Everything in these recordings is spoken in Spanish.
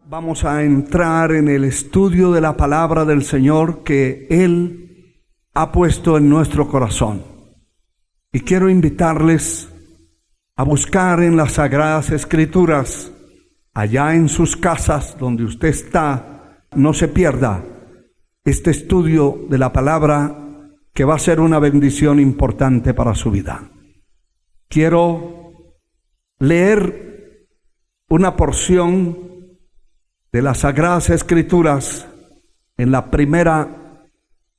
Vamos a entrar en el estudio de la palabra del Señor que Él ha puesto en nuestro corazón. Y quiero invitarles a buscar en las Sagradas Escrituras, allá en sus casas donde usted está, no se pierda este estudio de la palabra que va a ser una bendición importante para su vida. Quiero leer una porción de las Sagradas Escrituras en la primera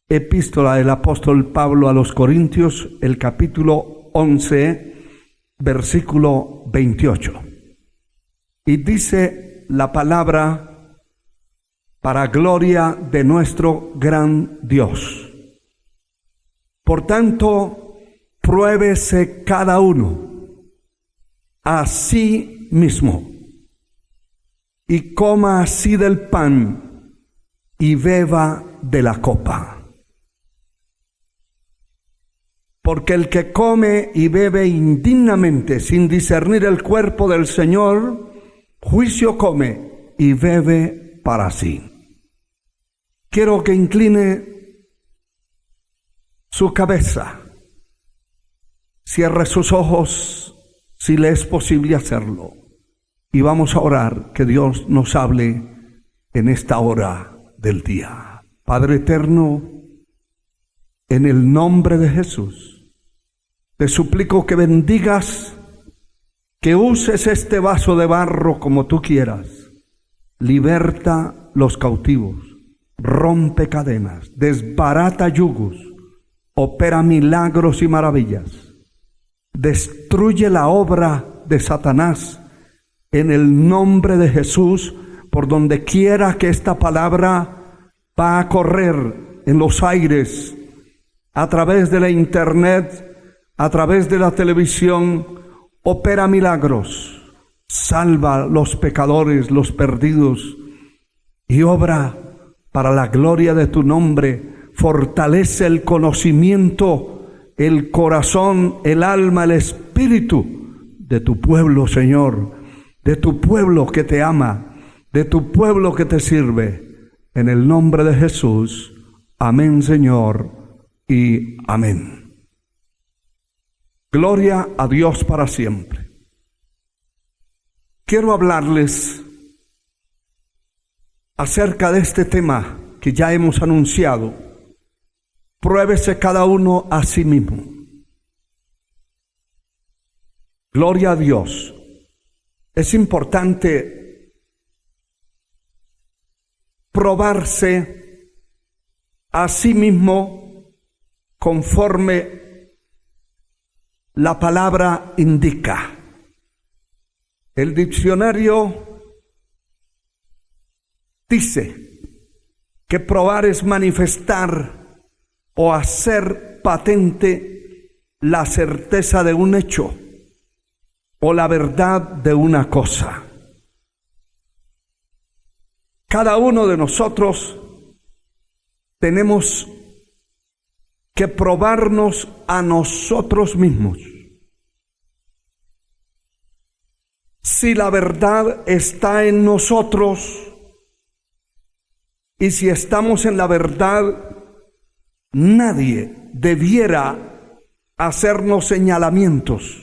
epístola del apóstol Pablo a los Corintios, el capítulo 11, versículo 28. Y dice la palabra: para gloria de nuestro gran Dios. Por tanto, pruébese cada uno a sí mismo, y coma así del pan, y beba de la copa. Porque el que come y bebe indignamente, sin discernir el cuerpo del Señor, juicio come y bebe para sí. Quiero que incline su cabeza, cierre sus ojos, si le es posible hacerlo. Y vamos a orar, que Dios nos hable en esta hora del día. Padre eterno, en el nombre de Jesús, te suplico que bendigas, que uses este vaso de barro como tú quieras. Liberta los cautivos, rompe cadenas, desbarata yugos, opera milagros y maravillas. Destruye la obra de Satanás en el nombre de Jesús. Por donde quiera que esta palabra va a correr en los aires, a través de la internet, a través de la televisión, opera milagros, salva a los pecadores, los perdidos, y obra para la gloria de tu nombre. Fortalece el conocimiento, el corazón, el alma, el espíritu de tu pueblo, Señor, de tu pueblo que te ama, de tu pueblo que te sirve. En el nombre de Jesús, amén, Señor, y amén. Gloria a Dios para siempre. Quiero hablarles acerca de este tema que ya hemos anunciado. Pruébese cada uno a sí mismo. Gloria a Dios. Es importante probarse a sí mismo conforme la palabra indica. El diccionario dice que probar es manifestar o hacer patente la certeza de un hecho o la verdad de una cosa. Cada uno de nosotros tenemos que probarnos a nosotros mismos si la verdad está en nosotros, y si estamos en la verdad, nadie debiera hacernos señalamientos.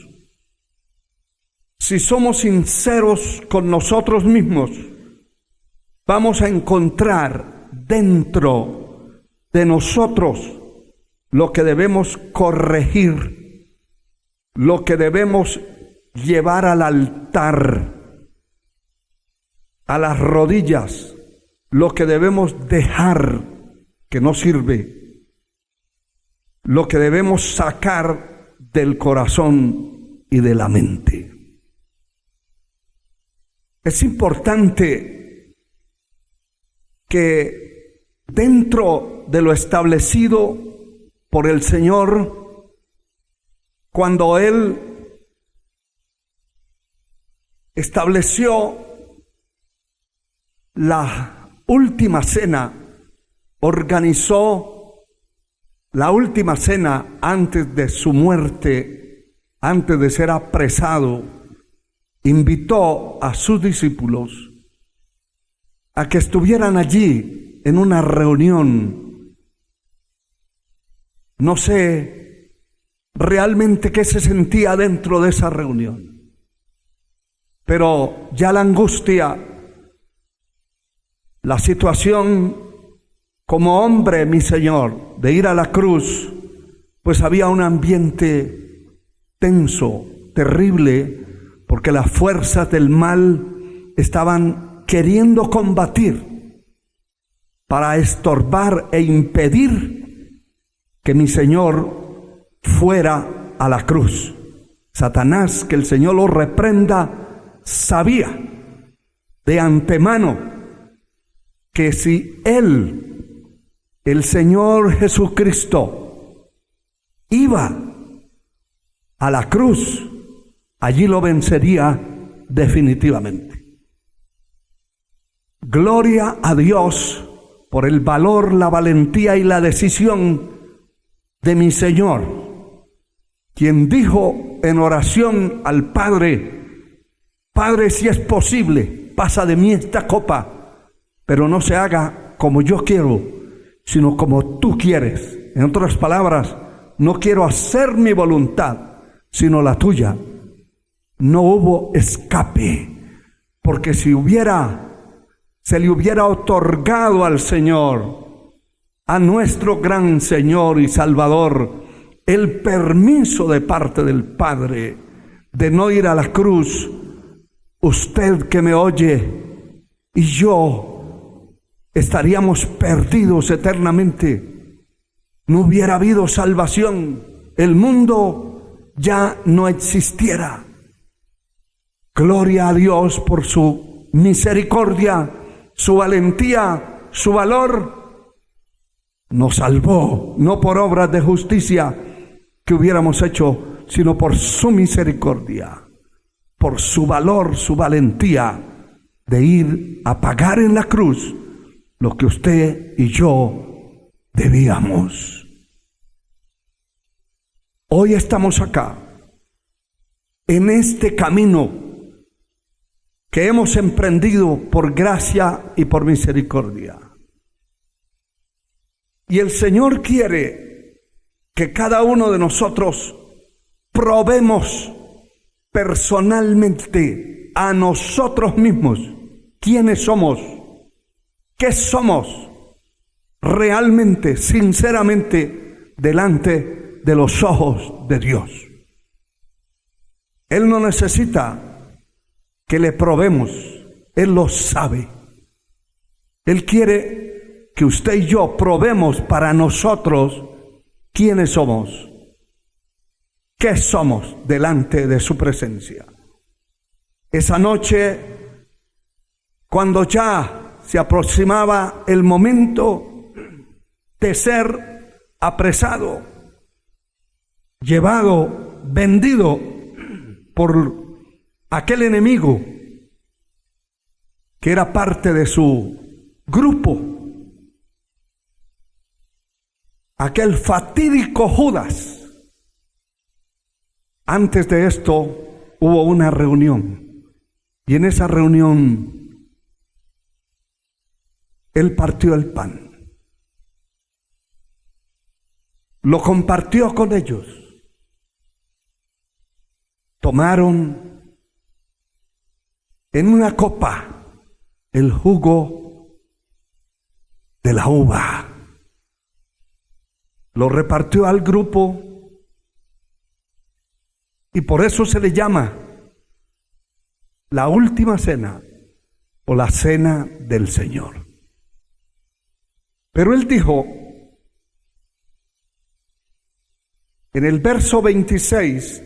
Si somos sinceros con nosotros mismos, vamos a encontrar dentro de nosotros lo que debemos corregir, lo que debemos llevar al altar, a las rodillas, lo que debemos dejar que no sirve, lo que debemos sacar del corazón y de la mente. Es importante que dentro de lo establecido por el Señor, cuando Él estableció la última cena, organizó la última cena antes de su muerte, antes de ser apresado, invitó a sus discípulos a que estuvieran allí en una reunión. No sé realmente qué se sentía dentro de esa reunión, pero ya la angustia, la situación como hombre, mi Señor, de ir a la cruz, pues había un ambiente tenso, terrible, porque las fuerzas del mal estaban queriendo combatir para estorbar e impedir que mi Señor fuera a la cruz. Satanás, que el Señor lo reprenda, sabía de antemano que si él, el Señor Jesucristo, iba a la cruz, allí lo vencería definitivamente. Gloria a Dios por el valor, la valentía y la decisión de mi Señor, quien dijo en oración al Padre: Padre, si es posible, pasa de mí esta copa, pero no se haga como yo quiero, sino como tú quieres. En otras palabras, no quiero hacer mi voluntad, sino la tuya. No hubo escape, porque si se le hubiera otorgado al Señor, a nuestro gran Señor y Salvador, el permiso de parte del Padre de no ir a la cruz, usted que me oye y yo estaríamos perdidos eternamente. No hubiera habido salvación, el mundo ya no existiera. Gloria a Dios por su misericordia, su valentía, su valor. Nos salvó, no por obras de justicia que hubiéramos hecho, sino por su misericordia, por su valor, su valentía de ir a pagar en la cruz lo que usted y yo debíamos. Hoy estamos acá, en este camino que hemos emprendido por gracia y por misericordia. Y el Señor quiere que cada uno de nosotros probemos personalmente a nosotros mismos quiénes somos, qué somos realmente, sinceramente, delante de los ojos de Dios. Él no necesita que le probemos, Él lo sabe. Él quiere que usted y yo probemos para nosotros quiénes somos, qué somos delante de su presencia. Esa noche, cuando ya se aproximaba el momento de ser apresado, llevado, vendido por aquel enemigo que era parte de su grupo, aquel fatídico Judas. Antes de esto hubo una reunión, y en esa reunión él partió el pan, lo compartió con ellos, tomaron en una copa el jugo de la uva, lo repartió al grupo, y por eso se le llama la última cena o la cena del Señor. Pero él dijo en el verso 26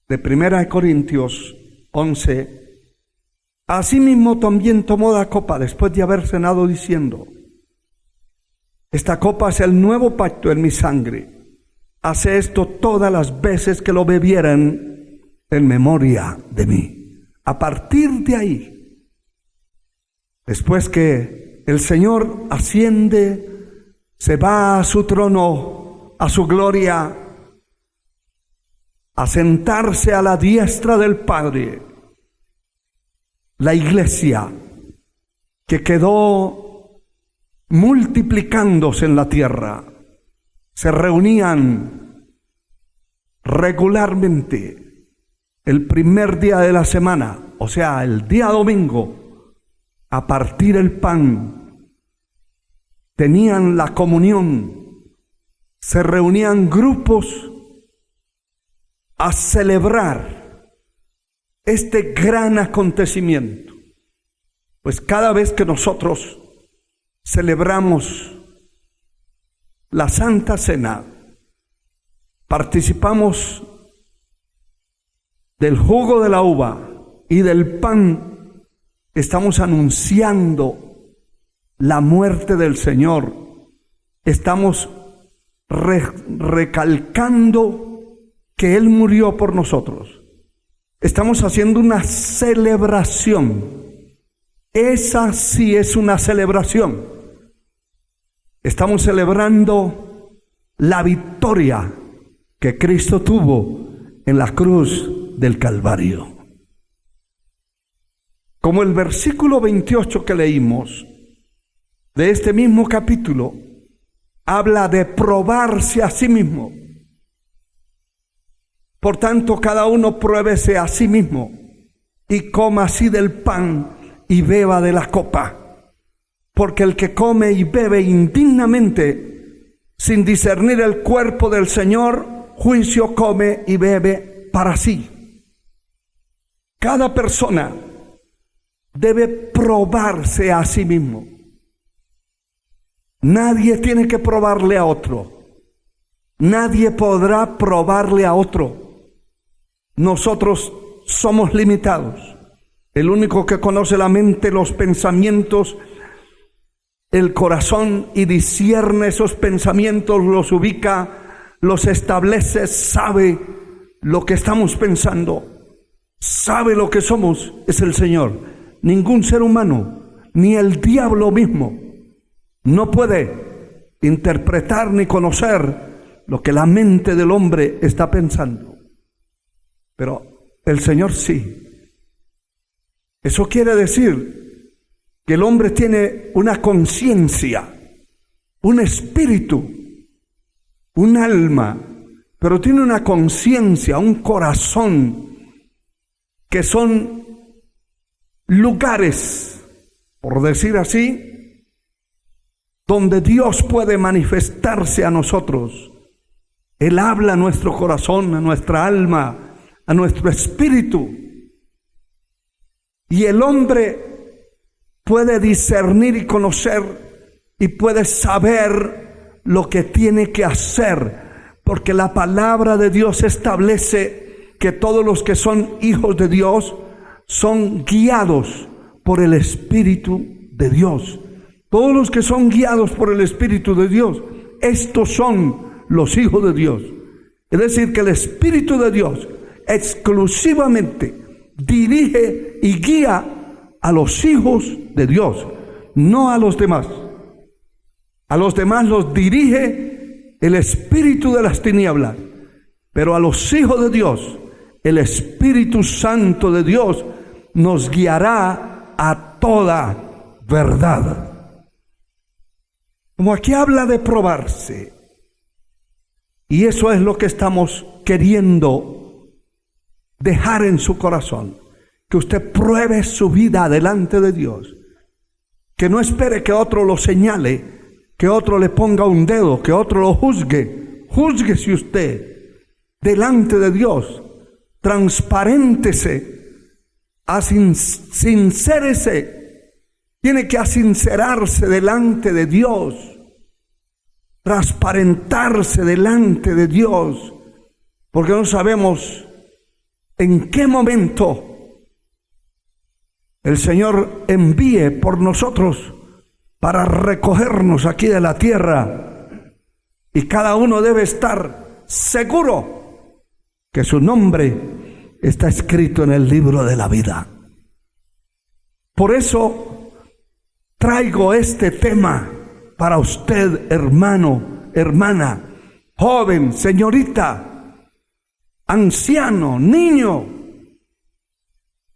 de 1 Corintios 11: asimismo también tomó la copa después de haber cenado, diciendo: esta copa es el nuevo pacto en mi sangre. Hace esto todas las veces que lo bebieran en memoria de mí. A partir de ahí, después que el Señor asciende, se va a su trono, a su gloria, a sentarse a la diestra del Padre, la iglesia que quedó multiplicándose en la tierra. Se reunían regularmente el primer día de la semana, o sea, el día domingo, a partir el pan. Tenían la comunión, se reunían grupos a celebrar este gran acontecimiento. Pues cada vez que nosotros celebramos la Santa Cena, participamos del jugo de la uva y del pan, estamos anunciando la muerte del Señor. Estamos recalcando que Él murió por nosotros. Estamos haciendo una celebración. Esa sí es una celebración. Estamos celebrando la victoria que Cristo tuvo en la cruz del Calvario. Como el versículo 28 que leímos de este mismo capítulo habla de probarse a sí mismo. Por tanto, cada uno pruébese a sí mismo y coma así del pan y beba de la copa. Porque el que come y bebe indignamente, sin discernir el cuerpo del Señor, juicio come y bebe para sí. Cada persona debe probarse a sí mismo. Nadie tiene que probarle a otro. Nadie podrá probarle a otro. Nosotros somos limitados. El único que conoce la mente, los pensamientos, el corazón y discierne esos pensamientos, los ubica, los establece, sabe lo que estamos pensando, sabe lo que somos, es el Señor. Ningún ser humano, ni el diablo mismo, no puede interpretar ni conocer lo que la mente del hombre está pensando. Pero el Señor sí. Eso quiere decir que el hombre tiene una conciencia, un espíritu, un alma, pero tiene una conciencia, un corazón, que son lugares, por decir así, donde Dios puede manifestarse a nosotros. Él habla a nuestro corazón, a nuestra alma, a nuestro espíritu. Y el hombre puede discernir y conocer y puede saber lo que tiene que hacer, porque la palabra de Dios establece que todos los que son hijos de Dios son guiados por el Espíritu de Dios. Todos los que son guiados por el Espíritu de Dios, estos son los hijos de Dios. Es decir, que el Espíritu de Dios exclusivamente dirige y guía a los hijos de Dios, no a los demás. A los demás los dirige el espíritu de las tinieblas, pero a los hijos de Dios, el Espíritu Santo de Dios nos guiará a toda verdad. Como aquí habla de probarse, y eso es lo que estamos queriendo dejar en su corazón, que usted pruebe su vida delante de Dios, que no espere que otro lo señale, que otro le ponga un dedo, que otro lo juzgue. Júzguese usted delante de Dios, transparéntese, sincérese, tiene que asincerarse delante de Dios, transparentarse delante de Dios, porque no sabemos en qué momento el Señor envíe por nosotros para recogernos aquí de la tierra, y cada uno debe estar seguro que su nombre está escrito en el libro de la vida. Por eso traigo este tema para usted, hermano, hermana, joven, señorita, anciano, niño.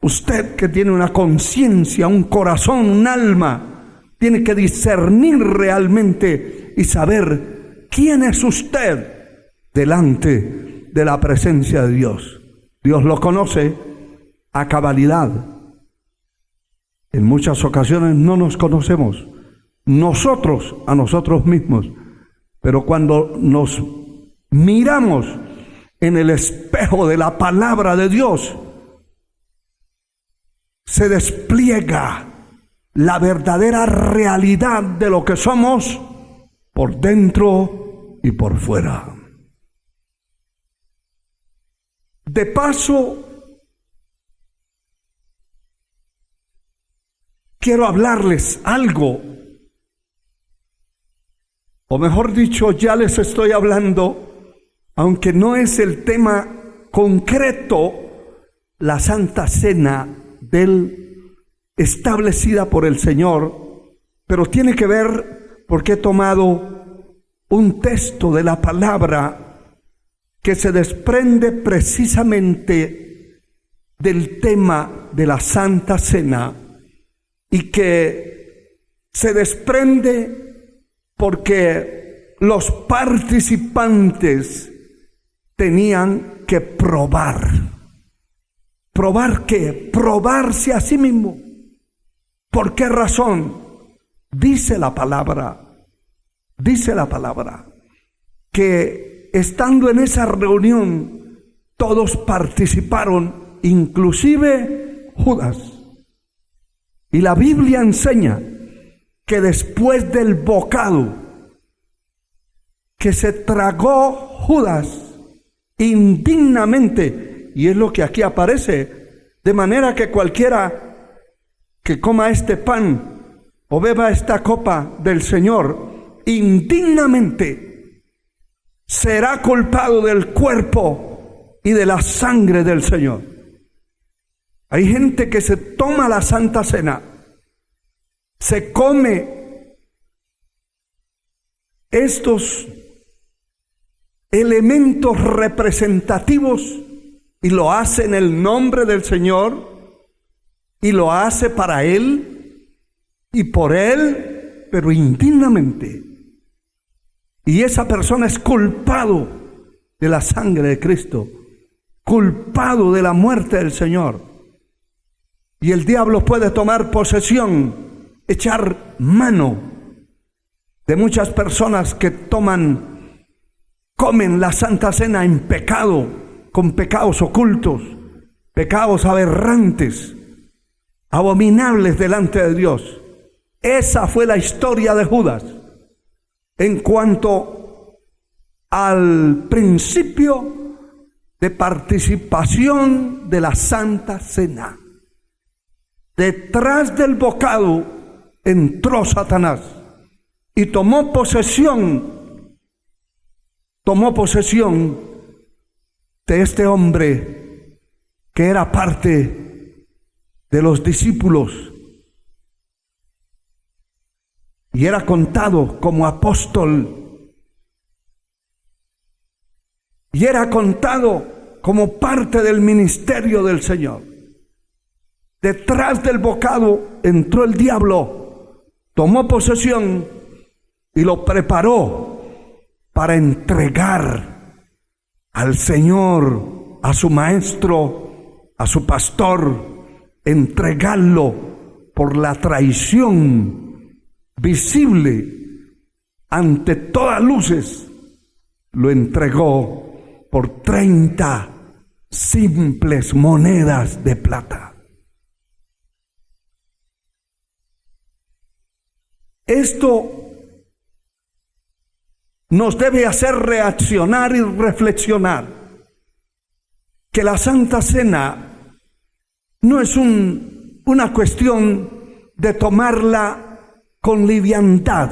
Usted que tiene una conciencia, un corazón, un alma, tiene que discernir realmente y saber quién es usted delante de la presencia de Dios. Dios lo conoce a cabalidad. En muchas ocasiones no nos conocemos nosotros a nosotros mismos, pero cuando nos miramos en el espejo de la palabra de Dios, se despliega la verdadera realidad de lo que somos por dentro y por fuera. De paso, quiero hablarles algo, o mejor dicho, ya les estoy hablando, aunque no es el tema concreto, la Santa Cena establecida por el Señor, pero tiene que ver porque he tomado un texto de la palabra que se desprende precisamente del tema de la Santa Cena y que se desprende porque los participantes tenían que probar. ¿Probar qué? Probarse a sí mismo. ¿Por qué razón? Dice la palabra que estando en esa reunión todos participaron, inclusive Judas. Y la Biblia enseña que después del bocado que se tragó Judas indignamente, y es lo que aquí aparece, de manera que cualquiera que coma este pan o beba esta copa del Señor indignamente será culpado del cuerpo y de la sangre del Señor. Hay gente que se toma la Santa Cena, se come estos elementos representativos y lo hace en el nombre del Señor y lo hace para Él y por Él, pero indignamente. Y esa persona es culpado de la sangre de Cristo, culpado de la muerte del Señor. Y el diablo puede tomar posesión, echar mano de muchas personas que comen la Santa Cena en pecado, con pecados ocultos, pecados aberrantes, abominables delante de Dios. Esa fue la historia de Judas en cuanto al principio de participación de la Santa Cena. Detrás del bocado entró Satanás y tomó posesión de este hombre que era parte de los discípulos y era contado como apóstol y era contado como parte del ministerio del Señor. Detrás del bocado entró el diablo, tomó posesión y lo preparó para entregar al Señor, a su maestro, a su pastor, entregarlo por la traición visible ante todas luces. Lo entregó por 30 simples monedas de plata. Esto nos debe hacer reaccionar y reflexionar que la Santa Cena no es una cuestión de tomarla con liviandad,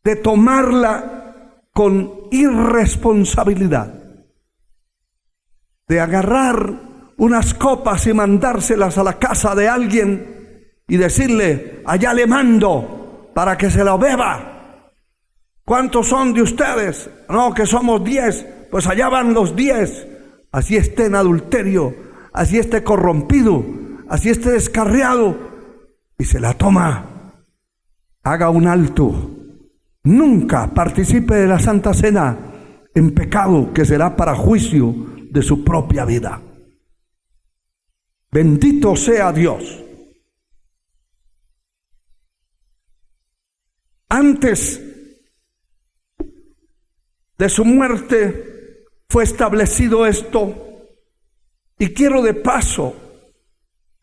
de tomarla con irresponsabilidad, de agarrar unas copas y mandárselas a la casa de alguien y decirle, allá le mando para que se lo beba. ¿Cuántos son de ustedes? No, que somos 10. Pues allá van los 10. Así esté en adulterio, así esté corrompido, así esté descarriado, y se la toma, haga un alto. Nunca participe de la Santa Cena en pecado, que será para juicio de su propia vida. Bendito sea Dios. Antes de su muerte fue establecido esto, y quiero de paso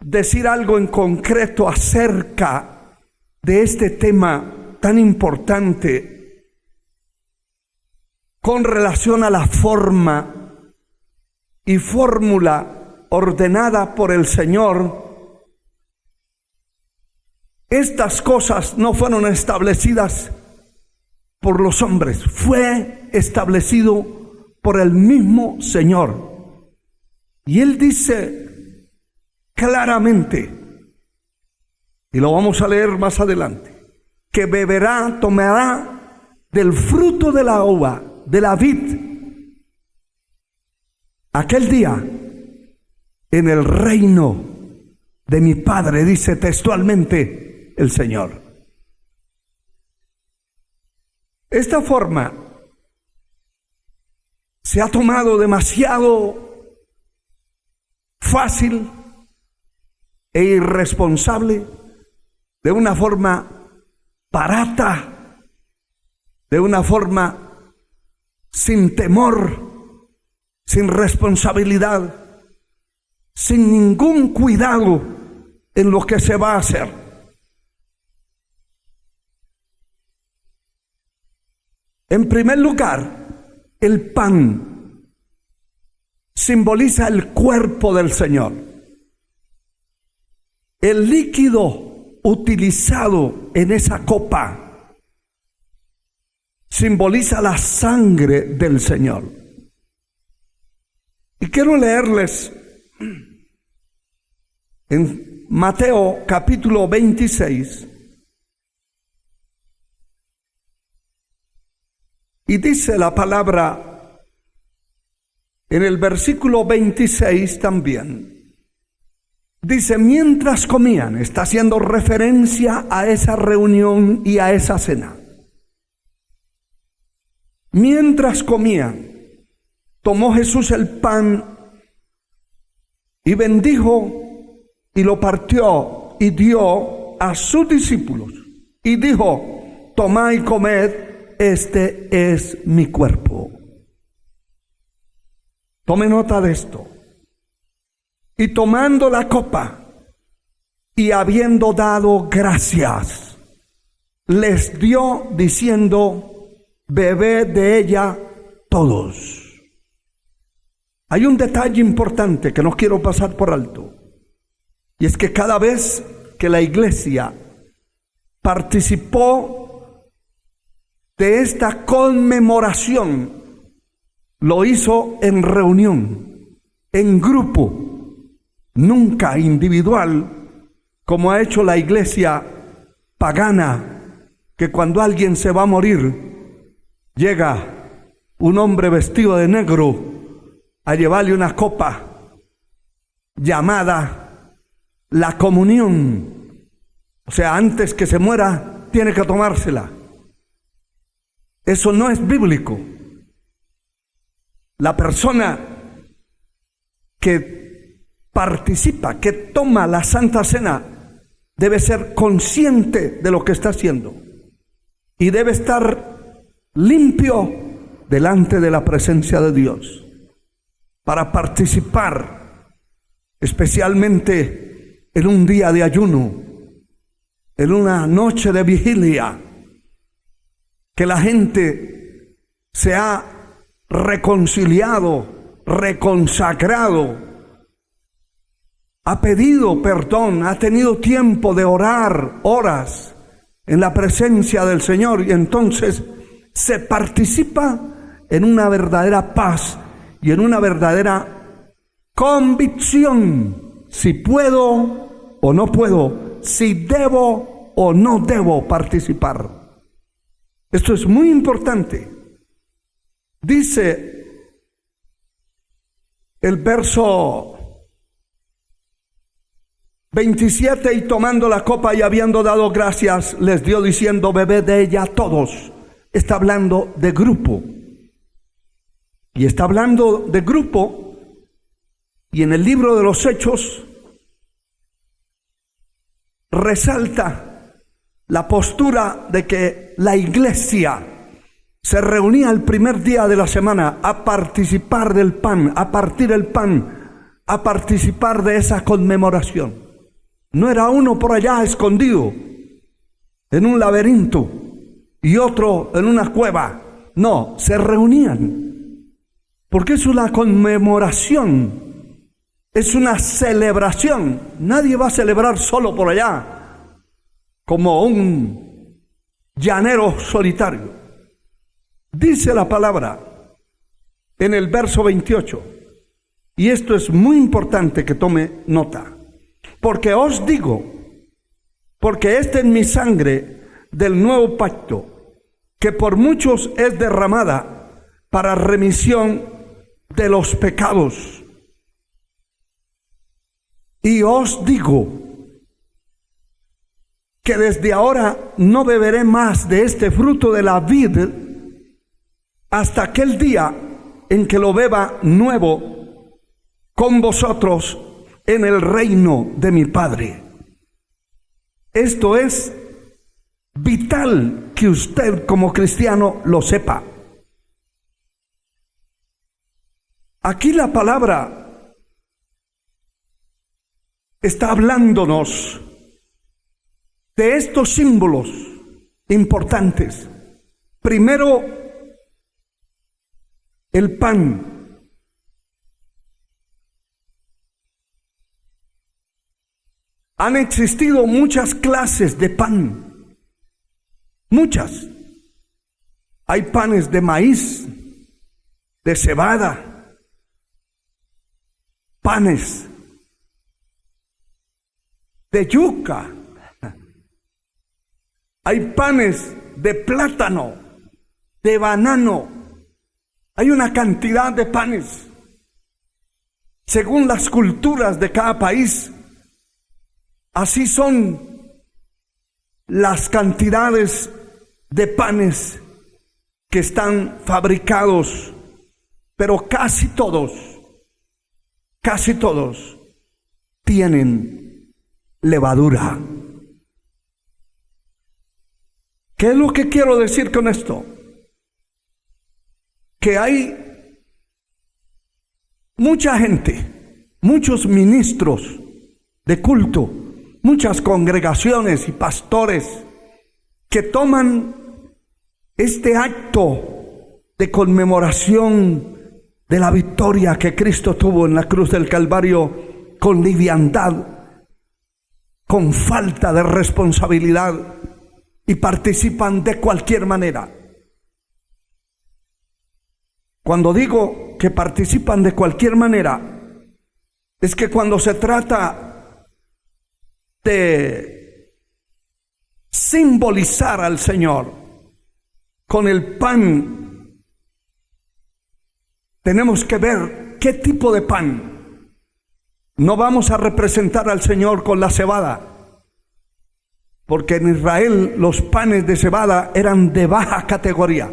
decir algo en concreto acerca de este tema tan importante con relación a la forma y fórmula ordenada por el Señor. Estas cosas no fueron establecidas por los hombres, fue establecido por el mismo Señor. Y Él dice claramente, y lo vamos a leer más adelante, que beberá, tomará del fruto de la uva, de la vid, aquel día en el reino de mi Padre, dice textualmente el Señor. Esta forma se ha tomado demasiado fácil e irresponsable, de una forma barata, de una forma sin temor, sin responsabilidad, sin ningún cuidado en lo que se va a hacer. En primer lugar, el pan simboliza el cuerpo del Señor. El líquido utilizado en esa copa simboliza la sangre del Señor. Y quiero leerles en Mateo capítulo 26, y dice la palabra en el versículo 26 también. Dice, mientras comían, está haciendo referencia a esa reunión y a esa cena. Mientras comían, tomó Jesús el pan y bendijo y lo partió y dio a sus discípulos y dijo, tomad y comed, este es mi cuerpo. Tome nota de esto. Y tomando la copa y habiendo dado gracias, les dio diciendo, bebed de ella todos. Hay un detalle importante que no quiero pasar por alto, y es que cada vez que la iglesia participó de esta conmemoración, lo hizo en reunión, en grupo, nunca individual, como ha hecho la iglesia pagana, que cuando alguien se va a morir, llega un hombre vestido de negro a llevarle una copa llamada la comunión. O sea, antes que se muera, tiene que tomársela. Eso no es bíblico. La persona que participa, que toma la Santa Cena, debe ser consciente de lo que está haciendo y debe estar limpio delante de la presencia de Dios para participar, especialmente en un día de ayuno, en una noche de vigilia, que la gente se ha reconciliado, reconsagrado, ha pedido perdón, ha tenido tiempo de orar horas en la presencia del Señor, y entonces se participa en una verdadera paz y en una verdadera convicción, si puedo o no puedo, si debo o no debo participar. Esto es muy importante. Dice el verso 27, y tomando la copa y habiendo dado gracias, les dio diciendo: bebed de ella todos. Está hablando de grupo. Y está hablando de grupo. Y en el libro de los Hechos resalta la postura de que la iglesia se reunía el primer día de la semana a participar del pan, a partir el pan, a participar de esa conmemoración. No era uno por allá escondido en un laberinto y otro en una cueva. No, se reunían. Porque es una conmemoración, es una celebración. Nadie va a celebrar solo por allá, como un llanero solitario. Dice la palabra en el verso 28, y esto es muy importante que tome nota. Porque os digo, porque esta es mi sangre del nuevo pacto, que por muchos es derramada para remisión de los pecados. Y os digo que desde ahora no beberé más de este fruto de la vid hasta aquel día en que lo beba nuevo con vosotros en el reino de mi Padre. Esto es vital que usted como cristiano lo sepa. Aquí la palabra está hablándonos de estos símbolos importantes. Primero, el pan. Han existido muchas clases de pan. Muchas. Hay panes de maíz, de cebada, panes de yuca. Hay panes de plátano, de banano. Hay una cantidad de panes. Según las culturas de cada país, así son las cantidades de panes que están fabricados, pero casi todos tienen levadura. ¿Qué es lo que quiero decir con esto? Que hay mucha gente, muchos ministros de culto, muchas congregaciones y pastores que toman este acto de conmemoración de la victoria que Cristo tuvo en la cruz del Calvario con liviandad, con falta de responsabilidad, y participan de cualquier manera. Cuando digo que participan de cualquier manera, es que cuando se trata de simbolizar al Señor con el pan, tenemos que ver qué tipo de pan. No vamos a representar al Señor con la cebada, porque en Israel los panes de cebada eran de baja categoría.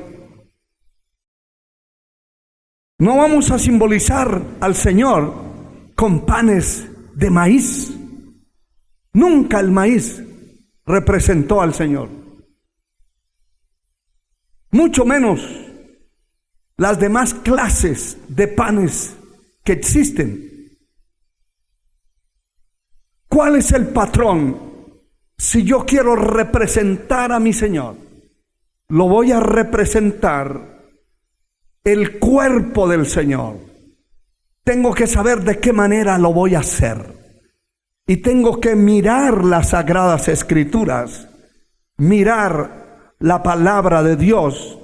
No vamos a simbolizar al Señor con panes de maíz. Nunca el maíz representó al Señor. Mucho menos las demás clases de panes que existen. ¿Cuál es el patrón? Si yo quiero representar a mi Señor, lo voy a representar el cuerpo del Señor. Tengo que saber de qué manera lo voy a hacer. Y tengo que mirar las Sagradas Escrituras, mirar la palabra de Dios,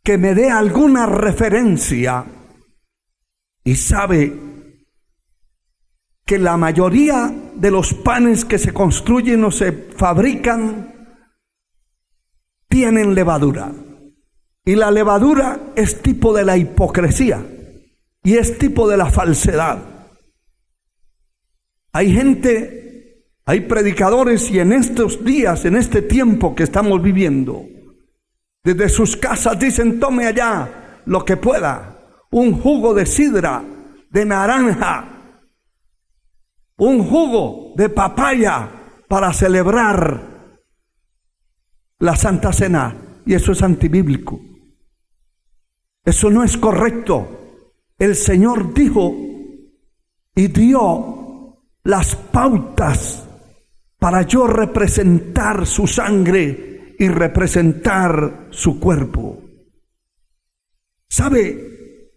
que me dé alguna referencia. Y sabe que la mayoría de los panes que se construyen o se fabrican tienen levadura. Y la levadura es tipo de la hipocresía y es tipo de la falsedad. Hay gente, hay predicadores, y en estos días, en este tiempo que estamos viviendo, desde sus casas dicen: tome allá lo que pueda, un jugo de sidra, de naranja, un jugo de papaya para celebrar la Santa Cena. Y eso es antibíblico. Eso no es correcto. El Señor dijo y dio las pautas para yo representar su sangre y representar su cuerpo. ¿Sabe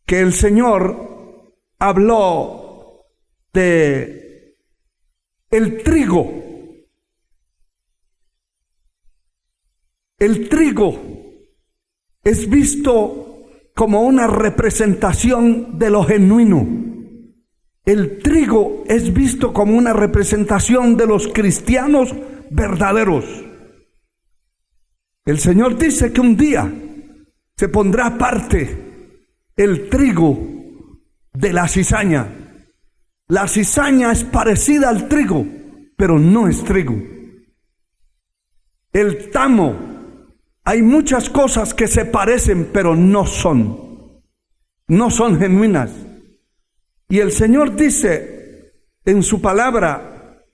que el Señor habló de el trigo? El trigo es visto como una representación de lo genuino. El trigo es visto como una representación de los cristianos verdaderos. El Señor dice que un día se pondrá aparte el trigo de la cizaña. La cizaña es parecida al trigo, pero no es trigo. El tamo, hay muchas cosas que se parecen, pero no son genuinas. Y el Señor dice en su palabra,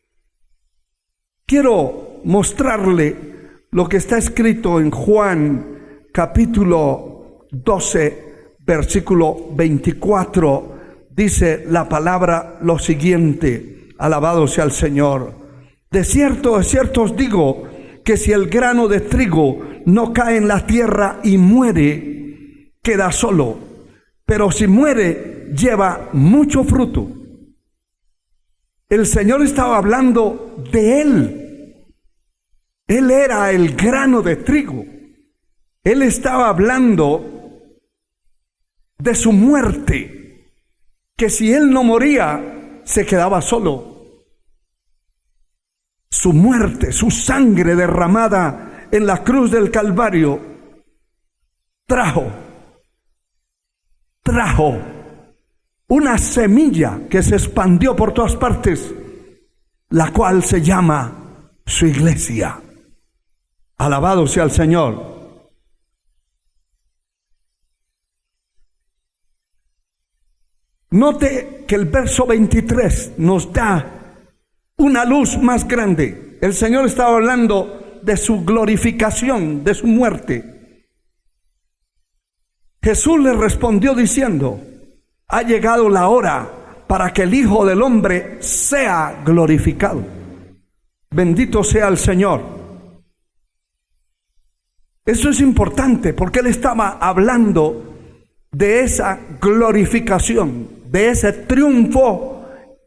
quiero mostrarle lo que está escrito en Juan capítulo 12, versículo 24. Dice la palabra lo siguiente: alabado sea el Señor. De cierto os digo, que si el grano de trigo no cae en la tierra y muere, queda solo. Pero si muere, lleva mucho fruto. El Señor estaba hablando de Él. Él era el grano de trigo. Él estaba hablando de su muerte, que si Él no moría, se quedaba solo. Su muerte, su sangre derramada en la cruz del Calvario, trajo una semilla que se expandió por todas partes, la cual se llama su iglesia. Alabado sea el Señor. Note que el verso 23 nos da una luz más grande. El Señor estaba hablando de su glorificación, de su muerte. Jesús le respondió diciendo: ha llegado la hora para que el Hijo del Hombre sea glorificado. Bendito sea el Señor. Eso es importante porque Él estaba hablando de esa glorificación, de ese triunfo,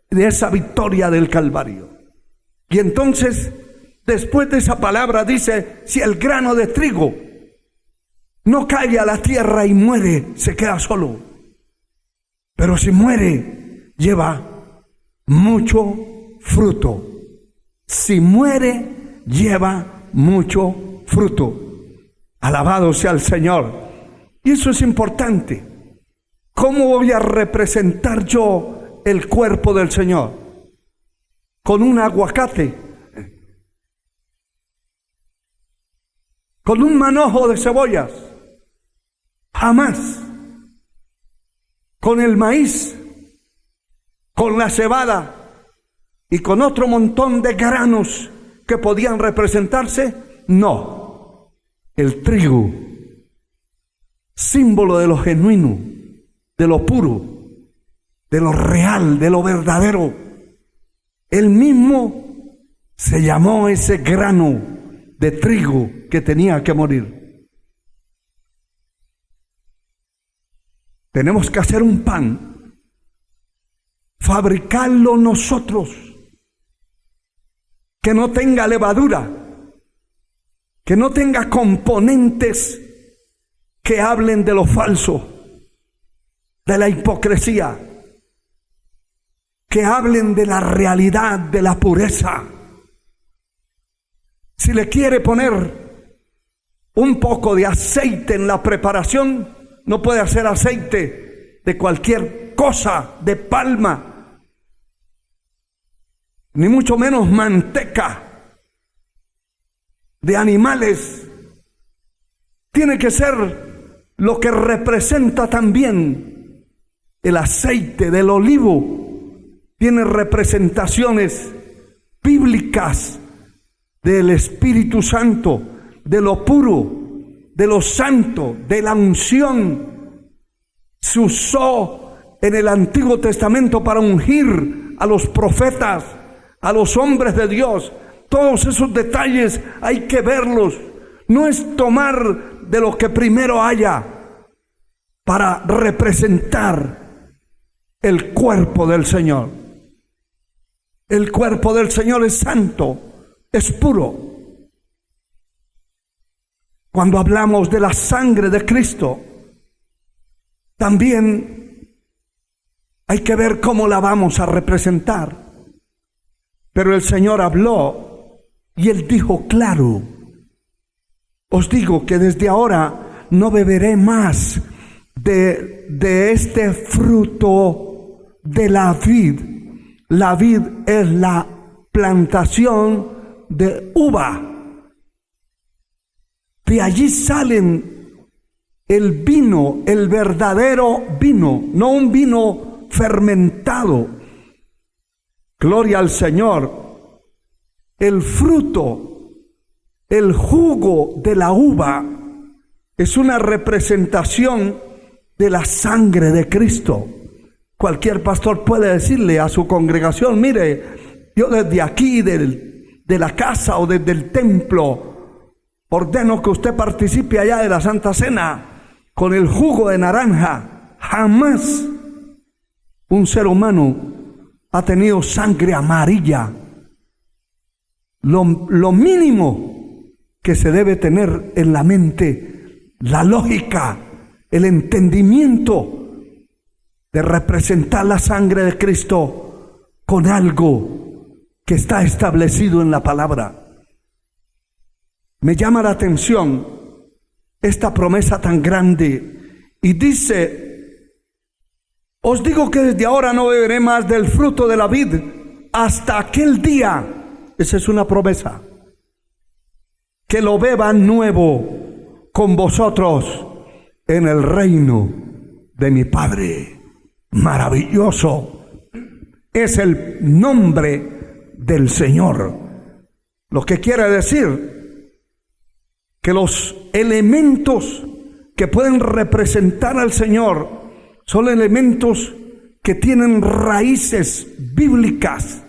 de esa victoria del Calvario. Y entonces, después de esa palabra dice: si el grano de trigo no cae a la tierra y muere, se queda solo. Pero si muere, lleva mucho fruto. Si muere, lleva mucho fruto. Alabado sea el Señor. Y eso es importante. ¿Cómo voy a representar yo el cuerpo del Señor? ¿Con un aguacate? ¿Con un manojo de cebollas? Jamás. ¿Con el maíz? ¿Con la cebada? ¿Y con otro montón de granos que podían representarse? No. El trigo, símbolo de lo genuino, de lo puro, de lo real, de lo verdadero. Él mismo se llamó ese grano de trigo que tenía que morir. Tenemos que hacer un pan, fabricarlo nosotros, que no tenga levadura, que no tenga componentes que hablen de lo falso, de la hipocresía, que hablen de la realidad, de la pureza. Si le quiere poner un poco de aceite en la preparación, no puede hacer aceite de cualquier cosa, de palma. ni mucho menos manteca de animales. Tiene que ser lo que representa también el aceite del olivo. Tiene representaciones bíblicas del Espíritu Santo, de lo puro, de lo santo, de la unción. Se usó en el Antiguo Testamento para ungir a los profetas, a los hombres de Dios. Todos esos detalles hay que verlos. No es tomar de lo que primero haya para representar el cuerpo del Señor. El cuerpo del Señor es santo, es puro. Cuando hablamos de la sangre de Cristo, también hay que ver cómo la vamos a representar. Pero el Señor habló y Él dijo claro: os digo que desde ahora no beberé más de este fruto de la vid. La vid es la plantación de uva. De allí salen el vino, el verdadero vino, no un vino fermentado. Gloria al Señor. El fruto, el jugo de la uva es una representación de la sangre de Cristo. Cualquier pastor puede decirle a su congregación: mire, yo desde aquí de la casa o desde el templo ordeno que usted participe allá de la Santa Cena con el jugo de naranja. Jamás un ser humano ha tenido sangre amarilla. Lo mínimo que se debe tener en la mente, la lógica, el entendimiento de representar la sangre de Cristo con algo que está establecido en la palabra. Me llama la atención esta promesa tan grande, y dice: os digo que desde ahora no beberé más del fruto de la vid hasta aquel día. Esa es una promesa, que lo beba nuevo con vosotros en el reino de mi Padre. Maravilloso es el nombre del Señor. Lo que quiere decir que los elementos que pueden representar al Señor son elementos que tienen raíces bíblicas,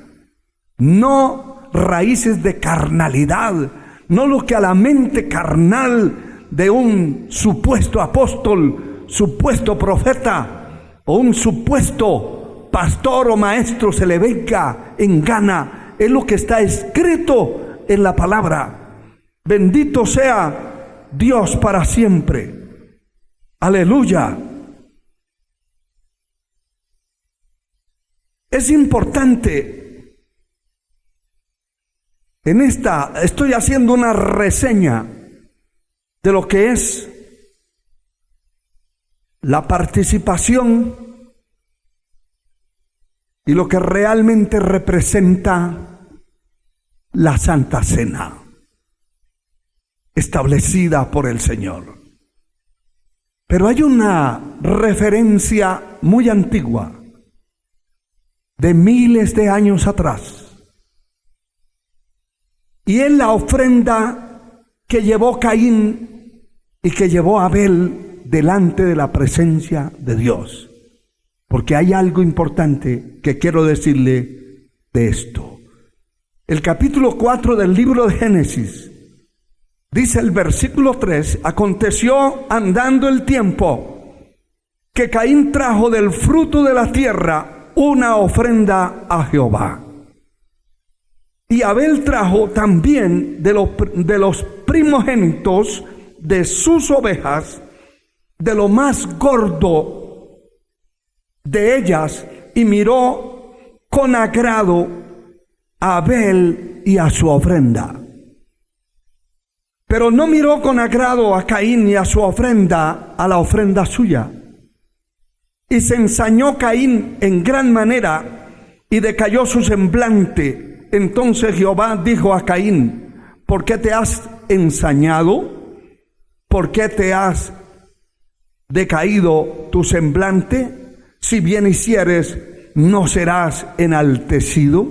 no raíces de carnalidad, no lo que a la mente carnal de un supuesto apóstol, supuesto profeta o un supuesto pastor o maestro se le venga en gana. Es lo que está escrito en la palabra. Bendito sea Dios para siempre. Aleluya. Es importante, en esta estoy haciendo una reseña de lo que es la participación y lo que realmente representa la Santa Cena establecida por el Señor. Pero hay una referencia muy antigua, de miles de años atrás, y es la ofrenda que llevó Caín y que llevó Abel delante de la presencia de Dios. Porque hay algo importante que quiero decirle de esto. El capítulo 4 del libro de Génesis dice el versículo 3: aconteció andando el tiempo que Caín trajo del fruto de la tierra una ofrenda a Jehová. Y Abel trajo también de los primogénitos de sus ovejas, de lo más gordo de ellas, y miró con agrado a Abel y a su ofrenda. Pero no miró con agrado a Caín y a su ofrenda, a la ofrenda suya. Y se ensañó Caín en gran manera, y decayó su semblante, Entonces Jehová dijo a Caín: ¿por qué te has ensañado? ¿Por qué te has decaído tu semblante? Si bien hicieres, ¿no serás enaltecido?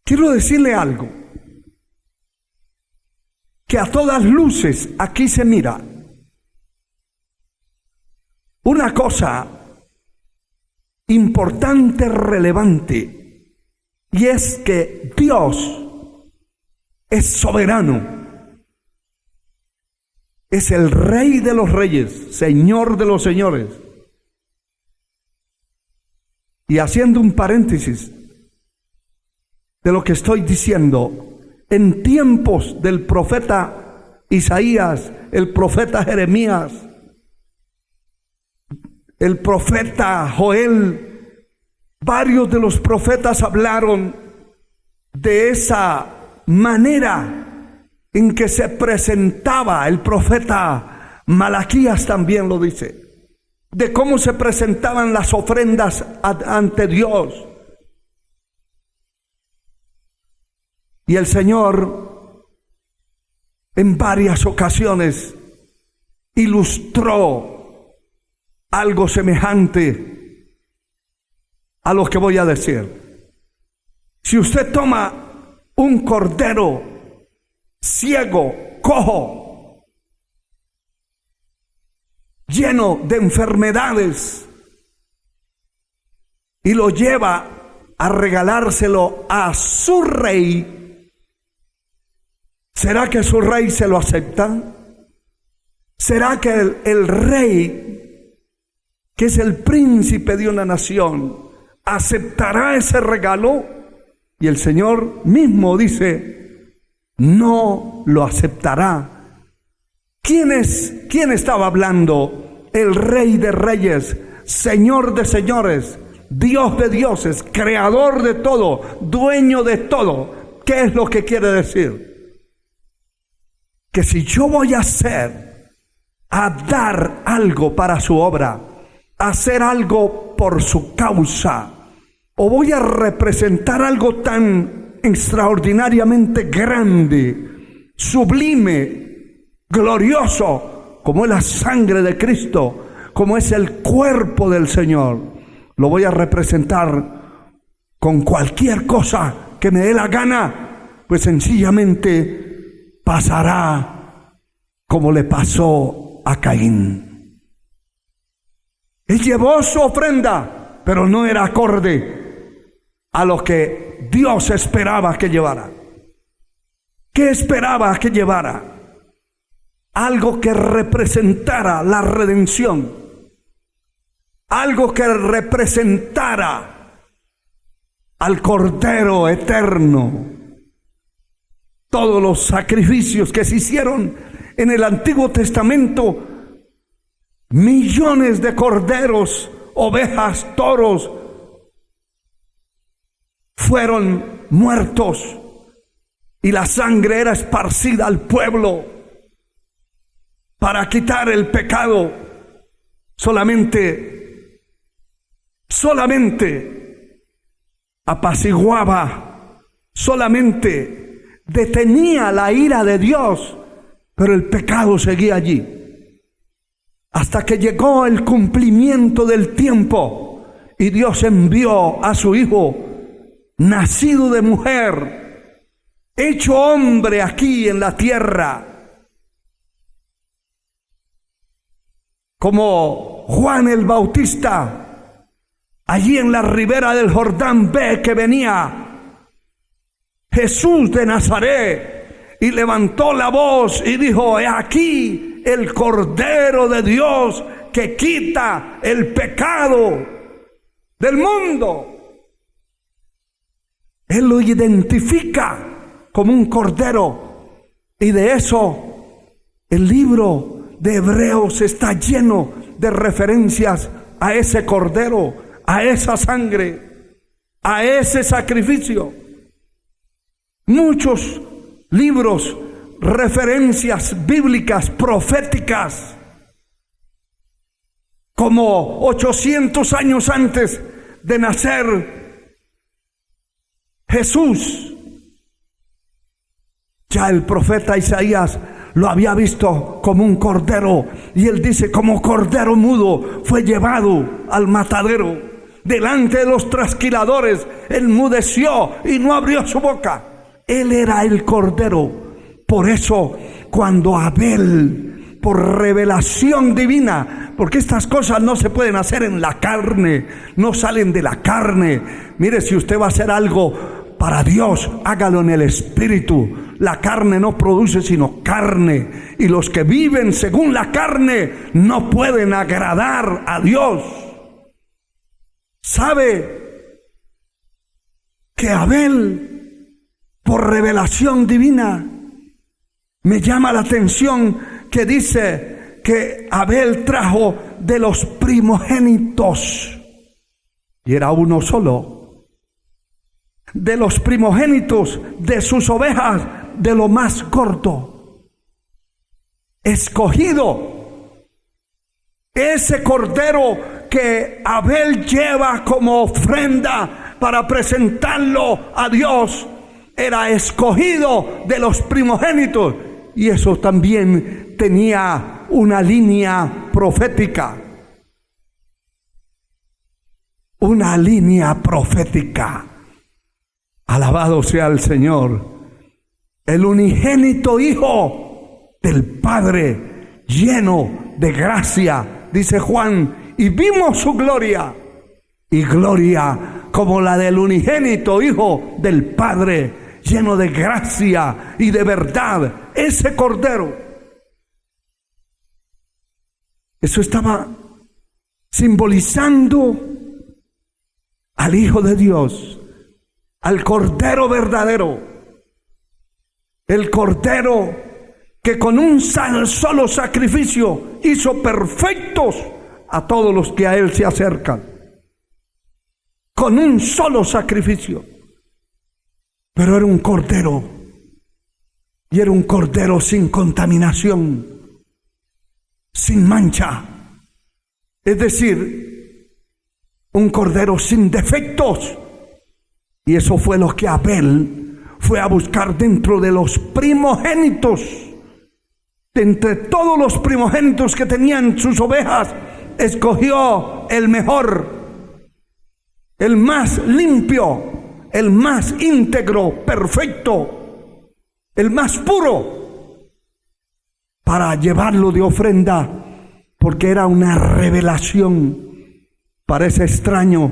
Quiero decirle algo, que a todas luces aquí se mira una cosa importante, relevante, y es que Dios es soberano, es el Rey de los reyes, Señor de los señores. Y haciendo un paréntesis de lo que estoy diciendo, en tiempos del profeta Isaías, el profeta Jeremías, el profeta Joel, varios de los profetas hablaron de esa manera en que se presentaba. El profeta Malaquías también lo dice, de cómo se presentaban las ofrendas ante Dios. Y el Señor en varias ocasiones ilustró algo semejante a lo que voy a decir. Si usted toma un cordero ciego, cojo, lleno de enfermedades, y lo lleva a regalárselo a su rey, ¿será que su rey se lo acepta? ¿Será que el rey, que es el príncipe de una nación, aceptará ese regalo? Y el Señor mismo dice: no lo aceptará. ¿Quién estaba hablando? El Rey de reyes, Señor de señores, Dios de dioses, creador de todo, dueño de todo. ¿Qué es lo que quiere decir? Que si yo voy a dar algo para su obra, hacer algo por su causa, o voy a representar algo tan extraordinariamente grande, sublime, glorioso, como es la sangre de Cristo, como es el cuerpo del Señor, lo voy a representar con cualquier cosa que me dé la gana, pues sencillamente pasará como le pasó a Caín. Él llevó su ofrenda, pero no era acorde a lo que Dios esperaba que llevara. ¿Qué esperaba que llevara? Algo que representara la redención, algo que representara al Cordero eterno. Todos los sacrificios que se hicieron en el Antiguo Testamento, millones de corderos, ovejas, toros, fueron muertos y la sangre era esparcida al pueblo para quitar el pecado. Solamente apaciguaba, solamente detenía la ira de Dios, pero el pecado seguía allí. Hasta que llegó el cumplimiento del tiempo y Dios envió a su Hijo, nacido de mujer, hecho hombre aquí en la tierra. Como Juan el Bautista, allí en la ribera del Jordán, ve que venía Jesús de Nazaret y levantó la voz y dijo: he aquí el Cordero de Dios que quita el pecado del mundo. Él lo identifica como un cordero, y de eso el libro de Hebreos está lleno de referencias a ese cordero, a esa sangre, a ese sacrificio. Muchos libros, referencias bíblicas, proféticas, como 800 años antes de nacer Jesús, ya el profeta Isaías lo había visto como un cordero, y él dice: como cordero mudo fue llevado al matadero, delante de los trasquiladores enmudeció y no abrió su boca. Él era el cordero. Por eso cuando Abel, por revelación divina, porque estas cosas no se pueden hacer en la carne, no salen de la carne. Mire, si usted va a hacer algo para Dios, hágalo en el Espíritu. La carne no produce sino carne, y los que viven según la carne no pueden agradar a Dios. ¿Sabe que Abel, por revelación divina, me llama la atención que dice que Abel trajo de los primogénitos, y era uno solo, de los primogénitos de sus ovejas, de lo más corto, escogido. Ese cordero que Abel lleva como ofrenda para presentarlo a Dios era escogido de los primogénitos, y eso también tenía una línea profética. Una línea profética. Alabado sea el Señor. El unigénito Hijo del Padre, lleno de gracia, dice Juan, y vimos su gloria, y gloria como la del unigénito Hijo del Padre, lleno de gracia y de verdad. Ese cordero, eso estaba simbolizando al Hijo de Dios, al Cordero verdadero, el Cordero que con un solo sacrificio hizo perfectos a todos los que a Él se acercan. Con un solo sacrificio. Pero era un cordero, y era un cordero sin contaminación, sin mancha. Es decir, un cordero sin defectos. Y eso fue lo que Abel fue a buscar dentro de los primogénitos. De entre todos los primogénitos que tenían sus ovejas, escogió el mejor, el más limpio, el más íntegro, perfecto, el más puro, para llevarlo de ofrenda, porque era una revelación. Parece extraño,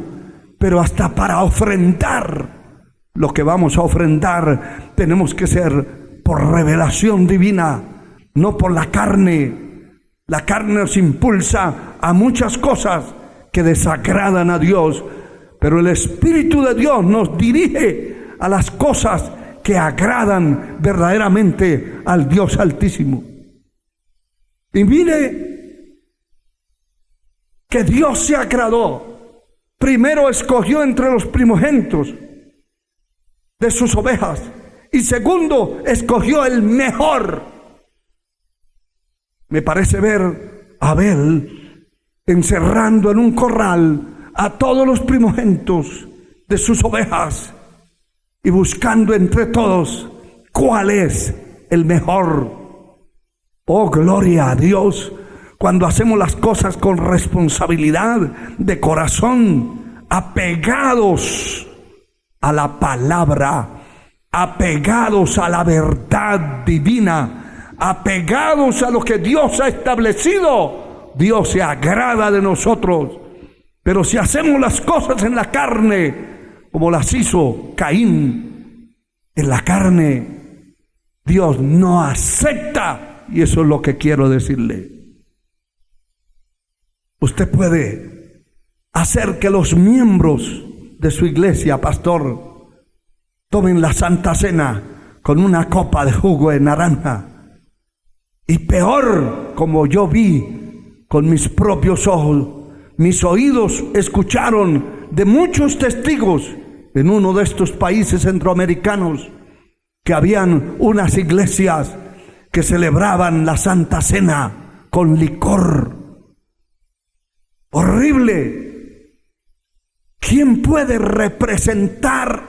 pero hasta para ofrendar lo que vamos a ofrendar tenemos que ser por revelación divina, no por la carne. La carne nos impulsa a muchas cosas que desagradan a Dios, pero el Espíritu de Dios nos dirige a las cosas que agradan verdaderamente al Dios Altísimo. Y mire que Dios se agradó. Primero escogió entre los primogénitos de sus ovejas, y segundo escogió el mejor. Me parece ver a Abel encerrando en un corral a todos los primogénitos de sus ovejas y buscando entre todos cuál es el mejor. Oh, gloria a Dios, cuando hacemos las cosas con responsabilidad de corazón, apegados a la palabra, apegados a la verdad divina, apegados a lo que Dios ha establecido, Dios se agrada de nosotros. Pero si hacemos las cosas en la carne, como las hizo Caín en la carne, Dios no acepta. Y eso es lo que quiero decirle. Usted puede hacer que los miembros de su iglesia, pastor, tomen la Santa Cena con una copa de jugo de naranja. Y peor, como yo vi con mis propios ojos, mis oídos escucharon de muchos testigos en uno de estos países centroamericanos, que habían unas iglesias que celebraban la Santa Cena con licor. Horrible. ¿Quién puede representar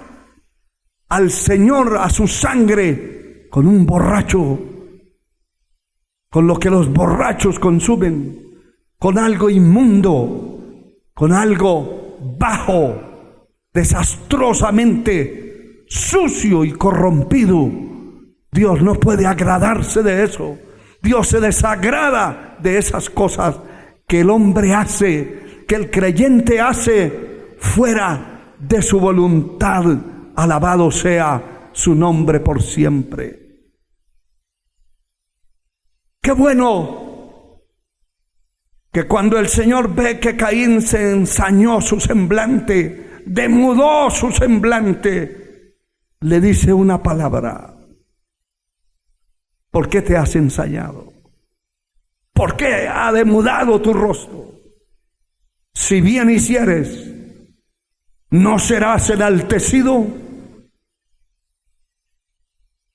al Señor, a su sangre, con un borracho, con lo que los borrachos consumen, con algo inmundo, con algo bajo, desastrosamente sucio y corrompido. Dios no puede agradarse de eso. Dios se desagrada de esas cosas que el hombre hace, que el creyente hace fuera de su voluntad. Alabado sea su nombre por siempre. Qué bueno que cuando el Señor ve que Caín se ensañó su semblante, demudó su semblante, le dice una palabra: ¿por qué te has ensañado? ¿Por qué ha demudado tu rostro? Si bien hicieres, ¿no serás enaltecido?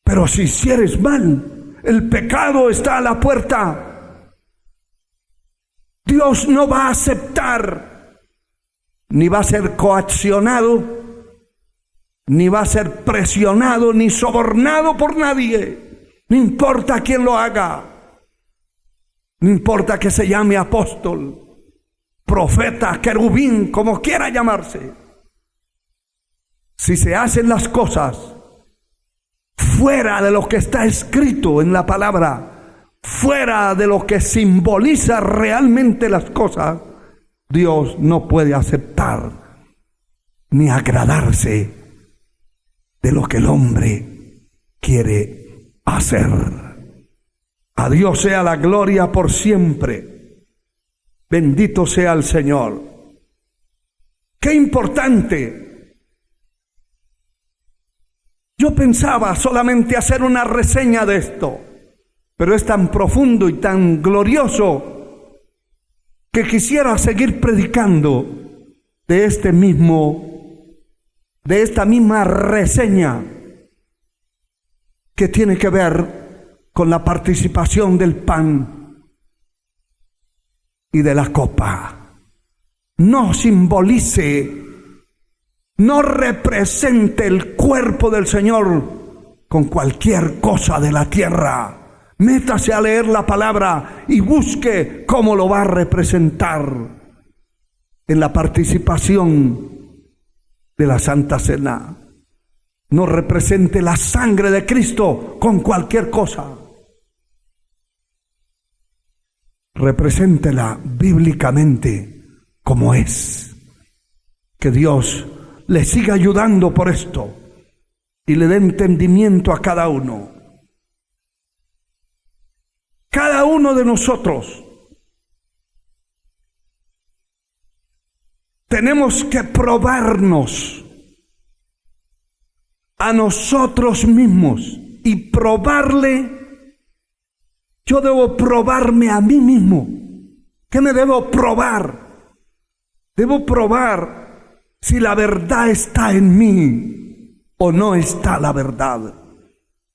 Pero si hicieres mal, el pecado está a la puerta. Dios no va a aceptar, ni va a ser coaccionado, ni va a ser presionado, ni sobornado por nadie. No importa quién lo haga. No importa que se llame apóstol, profeta, querubín, como quiera llamarse. Si se hacen las cosas fuera de lo que está escrito en la palabra, fuera de lo que simboliza realmente las cosas, Dios no puede aceptar ni agradarse de lo que el hombre quiere hacer. A Dios sea la gloria por siempre. Bendito sea el Señor. Qué importante. Yo pensaba solamente hacer una reseña de esto, pero es tan profundo y tan glorioso que quisiera seguir predicando de esta misma reseña que tiene que ver con la participación del pan y de la copa. No simbolice, no represente el cuerpo del Señor con cualquier cosa de la tierra. Métase a leer la palabra y busque cómo lo va a representar en la participación de la Santa Cena. No represente la sangre de Cristo con cualquier cosa. Represéntela bíblicamente como es. Que Dios le siga ayudando por esto y le dé entendimiento a cada uno. Cada uno de nosotros tenemos que probarnos a nosotros mismos y probarle. Yo debo probarme a mí mismo. ¿Qué me debo probar? Debo probar si la verdad está en mí o no está la verdad.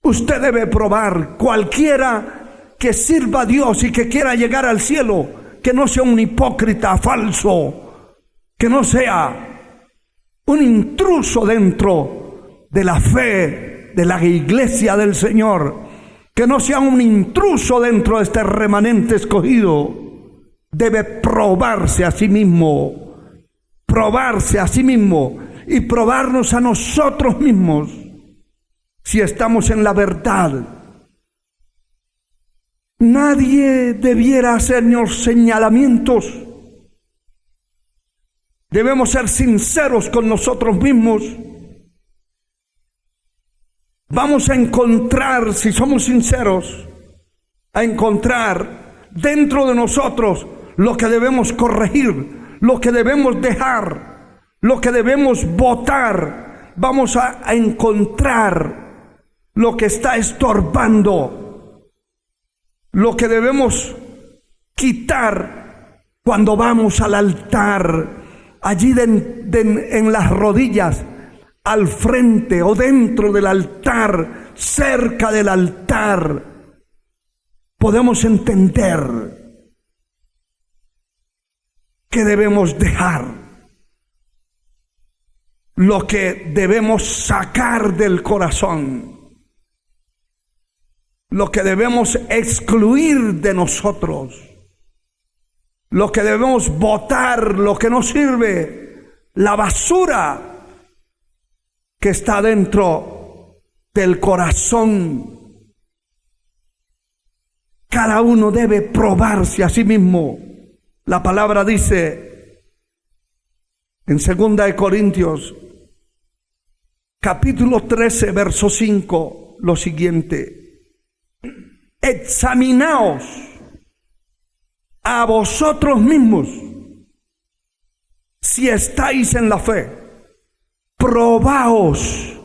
Usted debe probar. Cualquiera que sirva a Dios y que quiera llegar al cielo, que no sea un hipócrita falso, que no sea un intruso dentro de la fe de la iglesia del Señor, que no sea un intruso dentro de este remanente escogido. Debe probarse a sí mismo. Probarse a sí mismo y probarnos a nosotros mismos si estamos en la verdad. Nadie debiera hacernos señalamientos. Debemos ser sinceros con nosotros mismos. Vamos a encontrar, si somos sinceros, a encontrar dentro de nosotros lo que debemos corregir, lo que debemos dejar, lo que debemos botar. Vamos a encontrar lo que está estorbando, lo que debemos quitar cuando vamos al altar, allí en las rodillas, al frente o dentro del altar, cerca del altar. Podemos entender que debemos dejar lo que debemos sacar del corazón, lo que debemos excluir de nosotros, lo que debemos botar, lo que no sirve, la basura que está dentro del corazón. Cada uno debe probarse a sí mismo. La palabra dice en 2 Corintios capítulo 13, verso 5, lo siguiente: examinaos a vosotros mismos si estáis en la fe. Probaos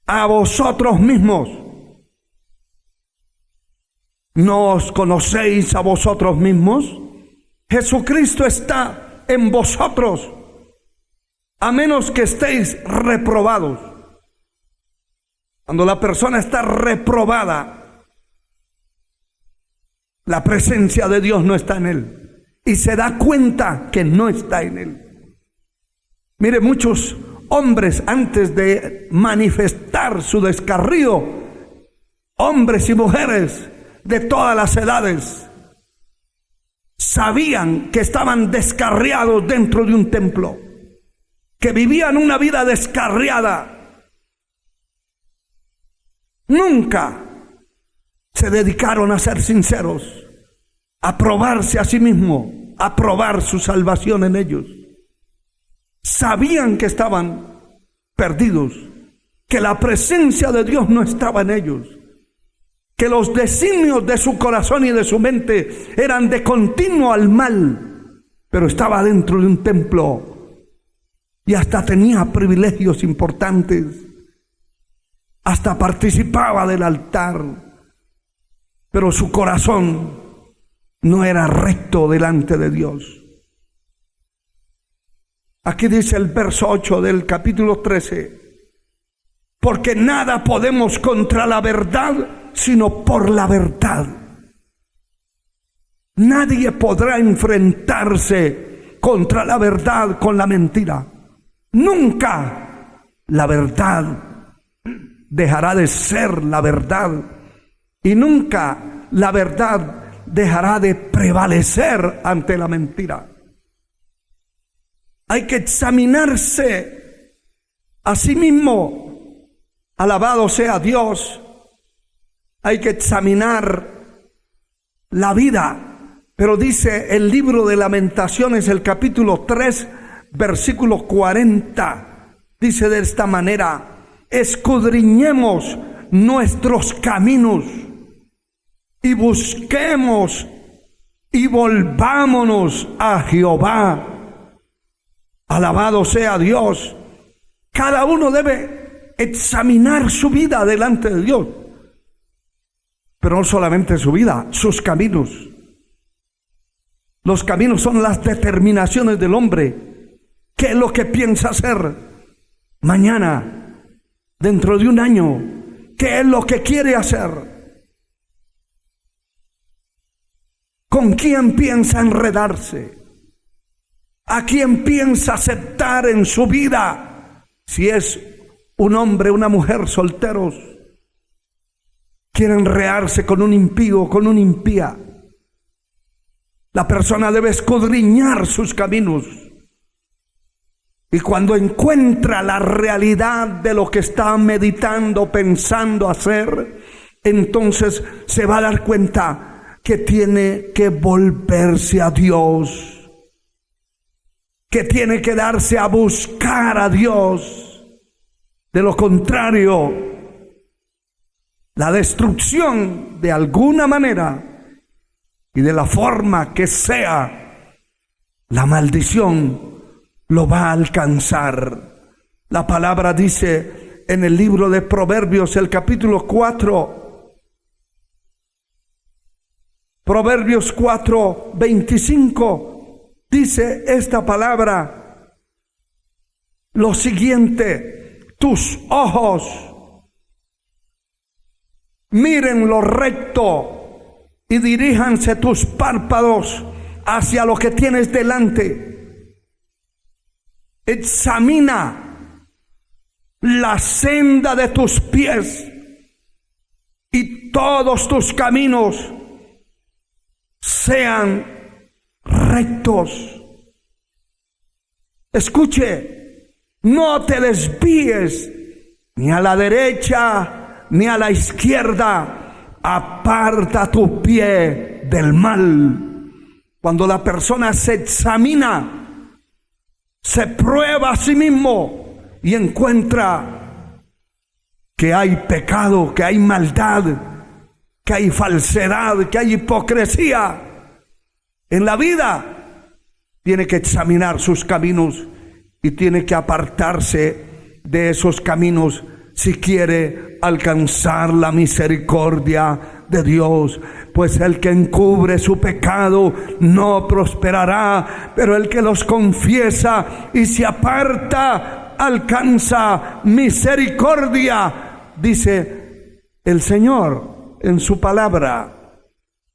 a vosotros mismos. ¿No os conocéis a vosotros mismos? Jesucristo está en vosotros, a menos que estéis reprobados. Cuando la persona está reprobada, la presencia de Dios no está en él y se da cuenta que no está en él. Mire, muchos hombres, antes de manifestar su descarrío, hombres y mujeres de todas las edades, sabían que estaban descarriados dentro de un templo, que vivían una vida descarriada. Nunca se dedicaron a ser sinceros, a probarse a sí mismos, a probar su salvación en ellos. Sabían que estaban perdidos, que la presencia de Dios no estaba en ellos, que los designios de su corazón y de su mente eran de continuo al mal, pero estaba dentro de un templo y hasta tenía privilegios importantes, hasta participaba del altar, pero su corazón no era recto delante de Dios. Aquí dice el verso 8 del capítulo 13: porque nada podemos contra la verdad, sino por la verdad. Nadie podrá enfrentarse contra la verdad con la mentira. Nunca la verdad dejará de ser la verdad, y nunca la verdad dejará de prevalecer ante la mentira. Hay que examinarse a sí mismo. Alabado sea Dios. Hay que examinar la vida. Pero dice el libro de Lamentaciones, el capítulo 3, versículo 40, dice de esta manera: escudriñemos nuestros caminos y busquemos y volvámonos a Jehová. Alabado sea Dios. Cada uno debe examinar su vida delante de Dios. Pero no solamente su vida, sus caminos. Los caminos son las determinaciones del hombre. ¿Qué es lo que piensa hacer mañana, dentro de un año? ¿Qué es lo que quiere hacer? ¿Con quién piensa enredarse? ¿A quién piensa aceptar en su vida? Si es un hombre, una mujer solteros, quieren enredarse con un impío, con una impía. La persona debe escudriñar sus caminos. Y cuando encuentra la realidad de lo que está meditando, pensando hacer, entonces se va a dar cuenta que tiene que volverse a Dios, que tiene que darse a buscar a Dios. De lo contrario, la destrucción de alguna manera y de la forma que sea, la maldición lo va a alcanzar. La palabra dice en el libro de Proverbios, el capítulo 4, Proverbios 4, 25, dice esta palabra lo siguiente: tus ojos miren lo recto y diríjanse tus párpados hacia lo que tienes delante. examina la senda de tus pies y todos tus caminos sean rectos. Escuche, no te desvíes ni a la derecha ni a la izquierda. Aparta tu pie del mal. Cuando la persona se examina, se prueba a sí mismo y encuentra que hay pecado, que hay maldad, que hay falsedad, que hay hipocresía en la vida, tiene que examinar sus caminos y tiene que apartarse de esos caminos si quiere alcanzar la misericordia de Dios. Pues el que encubre su pecado no prosperará, pero el que los confiesa y se aparta alcanza misericordia, dice el Señor en su palabra.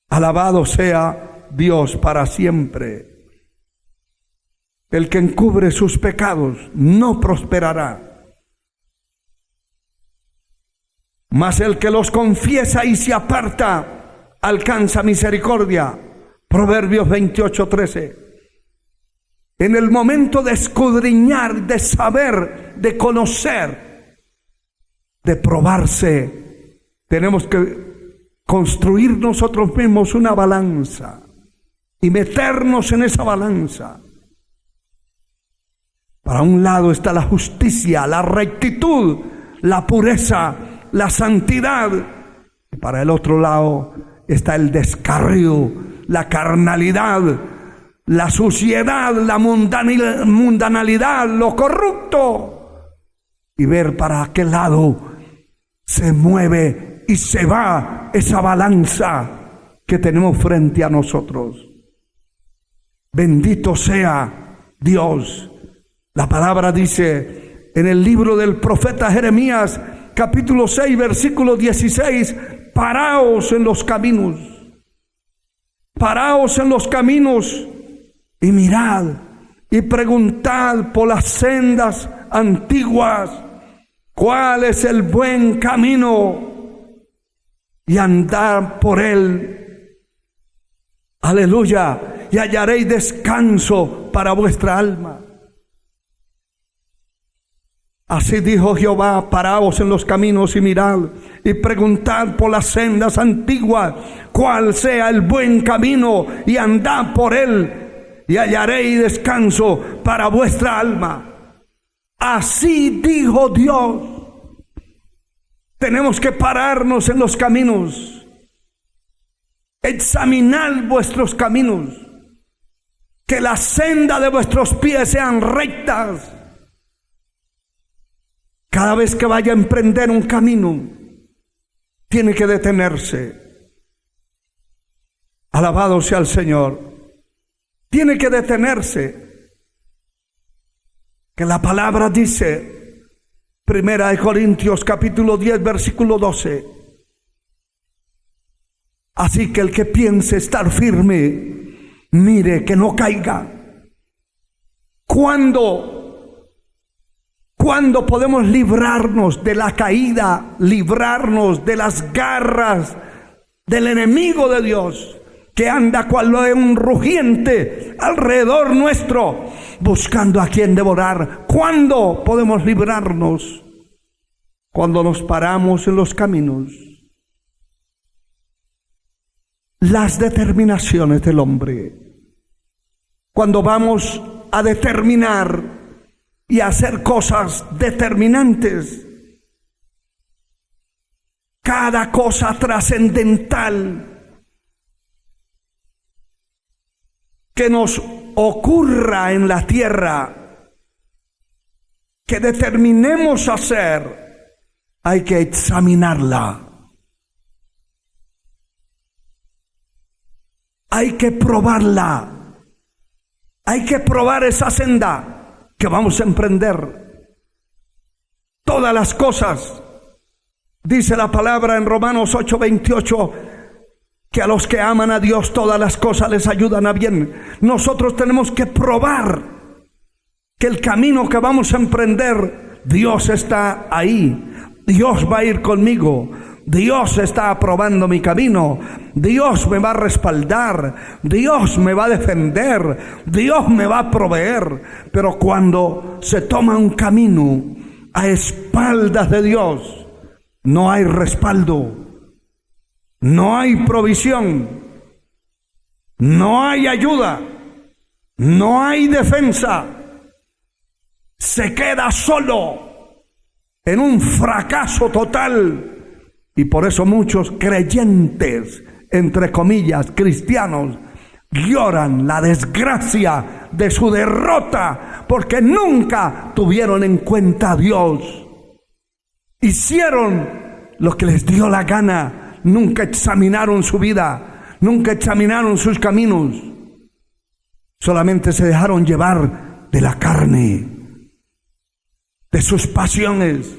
Alabado sea Dios para siempre. El que encubre sus pecados no prosperará, mas el que los confiesa y se aparta alcanza misericordia. Proverbios 28:13. En el momento de escudriñar, de saber, de conocer, de probarse, tenemos que construir nosotros mismos una balanza y meternos en esa balanza. Para un lado está la justicia, la rectitud, la pureza, la santidad. Y para el otro lado está el descarrío, la carnalidad, la suciedad, la mundanalidad, lo corrupto. Y ver para qué lado se mueve y se va esa balanza que tenemos frente a nosotros. Bendito sea Dios. La palabra dice en el libro del profeta Jeremías, capítulo 6, versículo 16, paraos en los caminos, paraos en los caminos y mirad y preguntad por las sendas antiguas, cuál es el buen camino, y andad por él. Aleluya, y hallaréis descanso para vuestra alma. Así dijo Jehová: paraos en los caminos y mirad y preguntad por las sendas antiguas, cuál sea el buen camino, y andad por él, y hallaréis descanso para vuestra alma. Así dijo Dios. Tenemos que pararnos en los caminos, examinar vuestros caminos, que la senda de vuestros pies sean rectas. Cada vez que vaya a emprender un camino, tiene que detenerse. Alabado sea el Señor. Tiene que detenerse. Que la palabra dice, Primera de Corintios capítulo 10, versículo 12. Así que el que piense estar firme, mire que no caiga. ¿Cuándo podemos librarnos de la caída, librarnos de las garras del enemigo de Dios, que anda cual león rugiente alrededor nuestro, buscando a quien devorar? ¿Cuándo podemos librarnos? Cuando nos paramos en los caminos. Las determinaciones del hombre. Cuando vamos a determinar y hacer cosas determinantes, cada cosa trascendental que nos ocurra en la tierra, que determinemos hacer, hay que examinarla, hay que probarla, hay que probar esa senda que vamos a emprender. Todas las cosas, dice la palabra en Romanos 8:28, que a los que aman a Dios todas las cosas les ayudan a bien. Nosotros tenemos que probar que el camino que vamos a emprender, Dios está ahí. Dios va a ir conmigo. Dios está aprobando mi camino. Dios me va a respaldar. Dios me va a defender. Dios me va a proveer. Pero cuando se toma un camino a espaldas de Dios, no hay respaldo, no hay provisión, no hay ayuda, no hay defensa. Se queda solo en un fracaso total. Y por eso muchos creyentes, entre comillas, cristianos, lloran la desgracia de su derrota, porque nunca tuvieron en cuenta a Dios. Hicieron lo que les dio la gana, nunca examinaron su vida, nunca examinaron sus caminos. Solamente se dejaron llevar de la carne, de sus pasiones,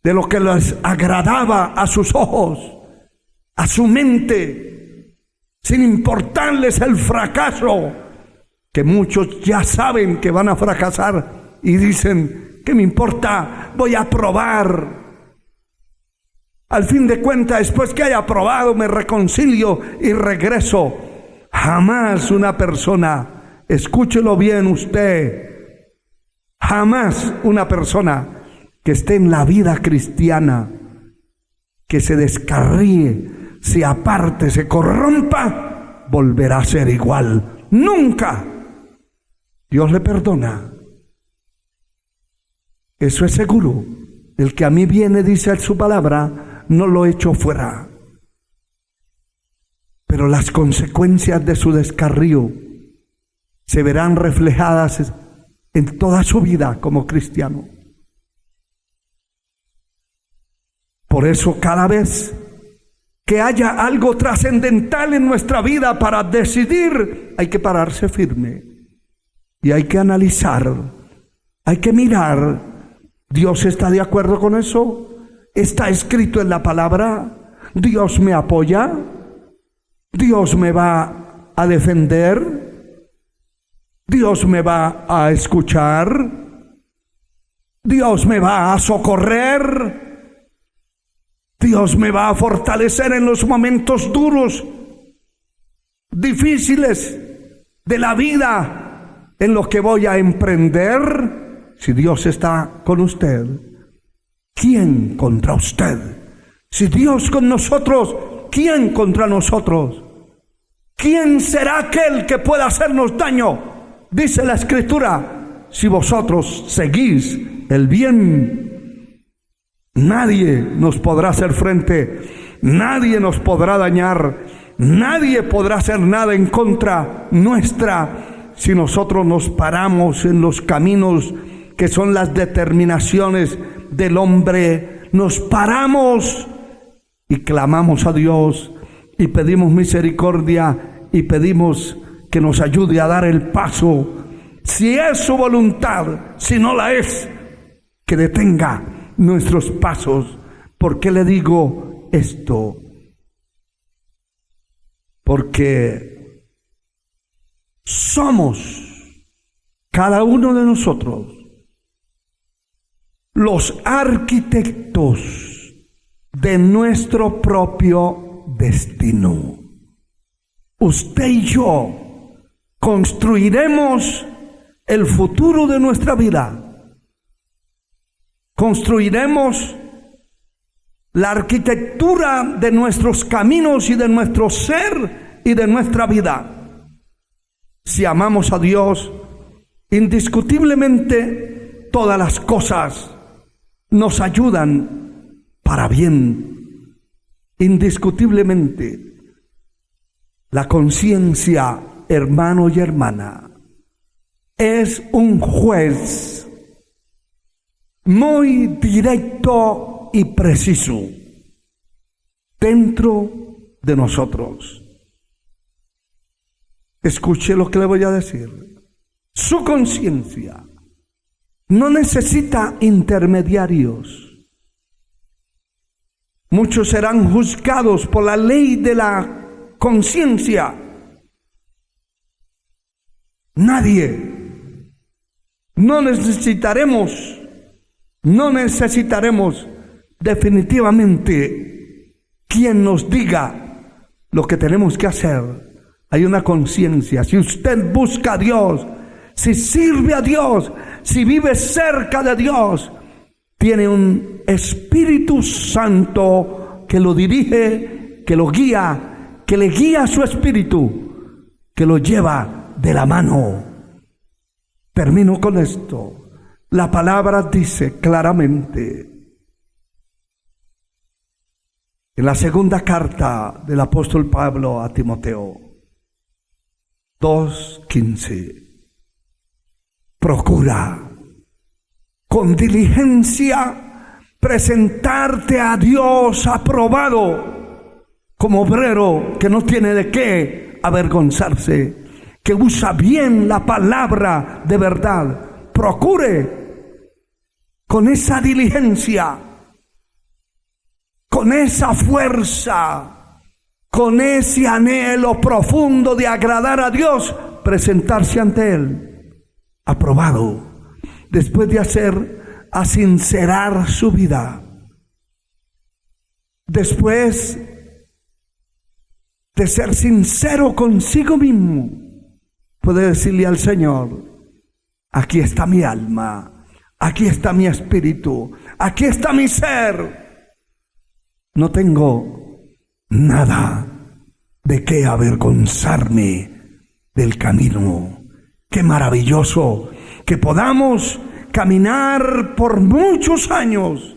de lo que les agradaba a sus ojos, a su mente, sin importarles el fracaso, que muchos ya saben que van a fracasar y dicen, ¿qué me importa? Voy a probar. Al fin de cuentas, después que haya probado, me reconcilio y regreso. Jamás una persona, escúchelo bien usted, jamás una persona que esté en la vida cristiana, que se descarríe, se aparte, se corrompa, volverá a ser igual. Nunca. Dios le perdona. Eso es seguro. El que a mí viene, dice su palabra, no lo echo fuera. Pero las consecuencias de su descarrío se verán reflejadas en toda su vida como cristiano. Por eso cada vez que haya algo trascendental en nuestra vida para decidir, hay que pararse firme y hay que analizar, hay que mirar. ¿Dios está de acuerdo con eso? ¿Está escrito en la palabra? ¿Dios me apoya? ¿Dios me va a defender? ¿Dios me va a escuchar? ¿Dios me va a socorrer? ¿Dios me va a fortalecer en los momentos duros, difíciles de la vida en los que voy a emprender? Si Dios está con usted, ¿quién contra usted? Si Dios con nosotros, ¿quién contra nosotros? ¿Quién será aquel que pueda hacernos daño? Dice la Escritura, si vosotros seguís el bien, nadie nos podrá hacer frente, nadie nos podrá dañar, nadie podrá hacer nada en contra nuestra si nosotros nos paramos en los caminos que son las determinaciones del hombre. Nos paramos y clamamos a Dios y pedimos misericordia y pedimos que nos ayude a dar el paso. Si es su voluntad, si no la es, que detenga nuestros pasos. ¿Por qué le digo esto? Porque somos, cada uno de nosotros, los arquitectos de nuestro propio destino. Usted y yo construiremos el futuro de nuestra vida. Construiremos la arquitectura de nuestros caminos y de nuestro ser y de nuestra vida. Si amamos a Dios, indiscutiblemente todas las cosas nos ayudan para bien. Indiscutiblemente. La conciencia, hermano y hermana, es un juez muy directo y preciso dentro de nosotros. Escuche lo que le voy a decir. Su conciencia no necesita intermediarios. Muchos serán juzgados por la ley de la conciencia. Nadie No necesitaremos definitivamente quien nos diga lo que tenemos que hacer. Hay una conciencia. Si usted busca a Dios, si sirve a Dios, si vive cerca de Dios, tiene un Espíritu Santo que lo dirige, que lo guía, que le guía a su espíritu, que lo lleva de la mano. Termino con esto. La palabra dice claramente en la segunda carta del apóstol Pablo a Timoteo 2:15: procura con diligencia presentarte a Dios aprobado, como obrero que no tiene de qué avergonzarse, que usa bien la palabra de verdad. Procure con esa diligencia, con esa fuerza, con ese anhelo profundo de agradar a Dios, presentarse ante Él aprobado, después de sincerar su vida, después de ser sincero consigo mismo, puede decirle al Señor: aquí está mi alma, aquí está mi espíritu, aquí está mi ser. No tengo nada de qué avergonzarme del camino. Qué maravilloso que podamos caminar por muchos años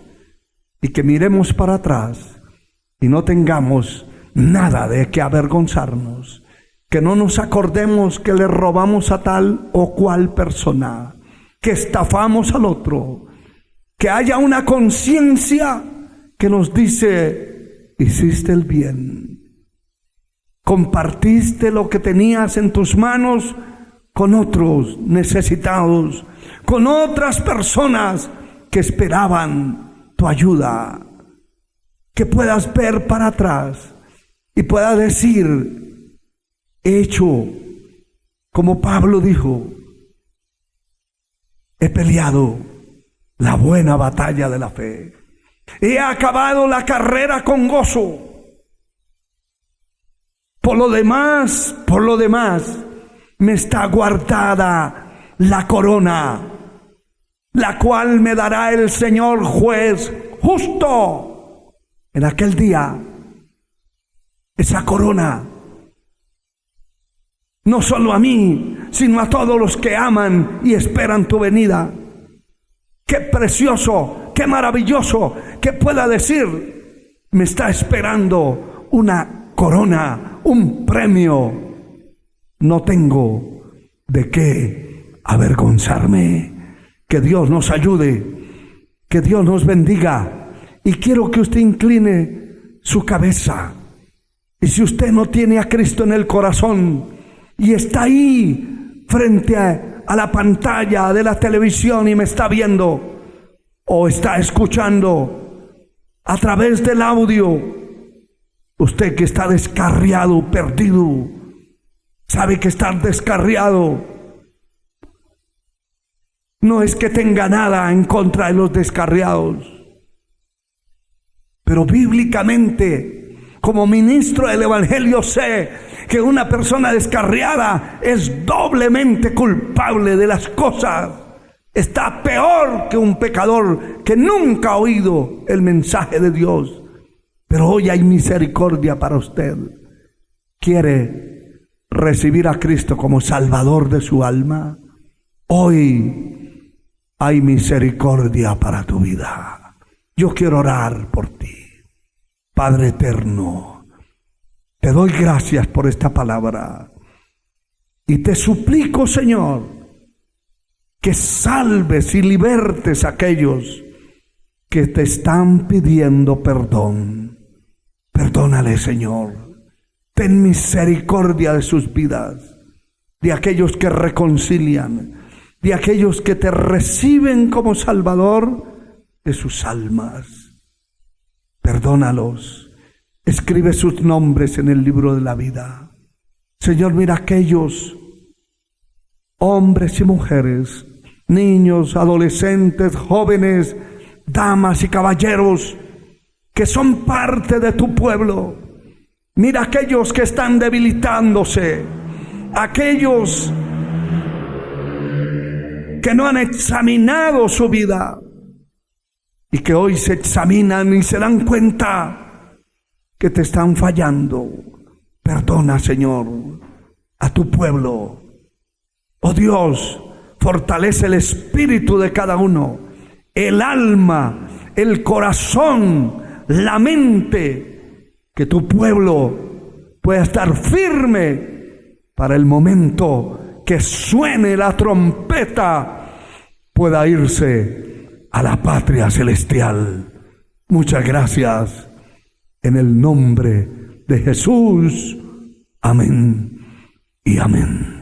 y que miremos para atrás y no tengamos nada de qué avergonzarnos, que no nos acordemos que le robamos a tal o cual persona, que estafamos al otro, que haya una conciencia que nos dice: hiciste el bien, compartiste lo que tenías en tus manos con otros necesitados, con otras personas que esperaban tu ayuda. Que puedas ver para atrás y puedas decir: he hecho, como Pablo dijo, he peleado la buena batalla de la fe, he acabado la carrera con gozo. Por lo demás, me está guardada la corona, la cual me dará el Señor juez justo en aquel día. Esa corona, no solo a mí, sino a todos los que aman y esperan tu venida. Qué precioso, qué maravilloso que pueda decir: me está esperando una corona, un premio. No tengo de qué avergonzarme. Que Dios nos ayude, que Dios nos bendiga. Y quiero que usted incline su cabeza. Y si usted no tiene a Cristo en el corazón y está ahí frente a la pantalla de la televisión y me está viendo o está escuchando a través del audio, usted que está descarriado, perdido, sabe que estar descarriado no es que tenga nada en contra de los descarriados, pero bíblicamente, como ministro del Evangelio, sé que una persona descarriada es doblemente culpable de las cosas. Está peor que un pecador que nunca ha oído el mensaje de Dios. Pero hoy hay misericordia para usted. ¿Quiere recibir a Cristo como Salvador de su alma? Hoy hay misericordia para tu vida. Yo quiero orar por ti. Padre eterno, te doy gracias por esta palabra y te suplico, Señor, que salves y libertes a aquellos que te están pidiendo perdón. Perdónale, Señor. Ten misericordia de sus vidas, de aquellos que reconcilian, de aquellos que te reciben como Salvador de sus almas. Perdónalos, escribe sus nombres en el libro de la vida. Señor, mira aquellos hombres y mujeres niños, adolescentes, jóvenes, damas y caballeros que son parte de tu pueblo. Mira aquellos que están debilitándose, aquellos que no han examinado su vida y que hoy se examinan y se dan cuenta que te están fallando. Perdona, Señor, a tu pueblo. Oh Dios, fortalece el espíritu de cada uno, el alma, el corazón, la mente, que tu pueblo pueda estar firme para el momento que suene la trompeta, pueda irse a la patria celestial. Muchas gracias, en el nombre de Jesús. Amén y amén.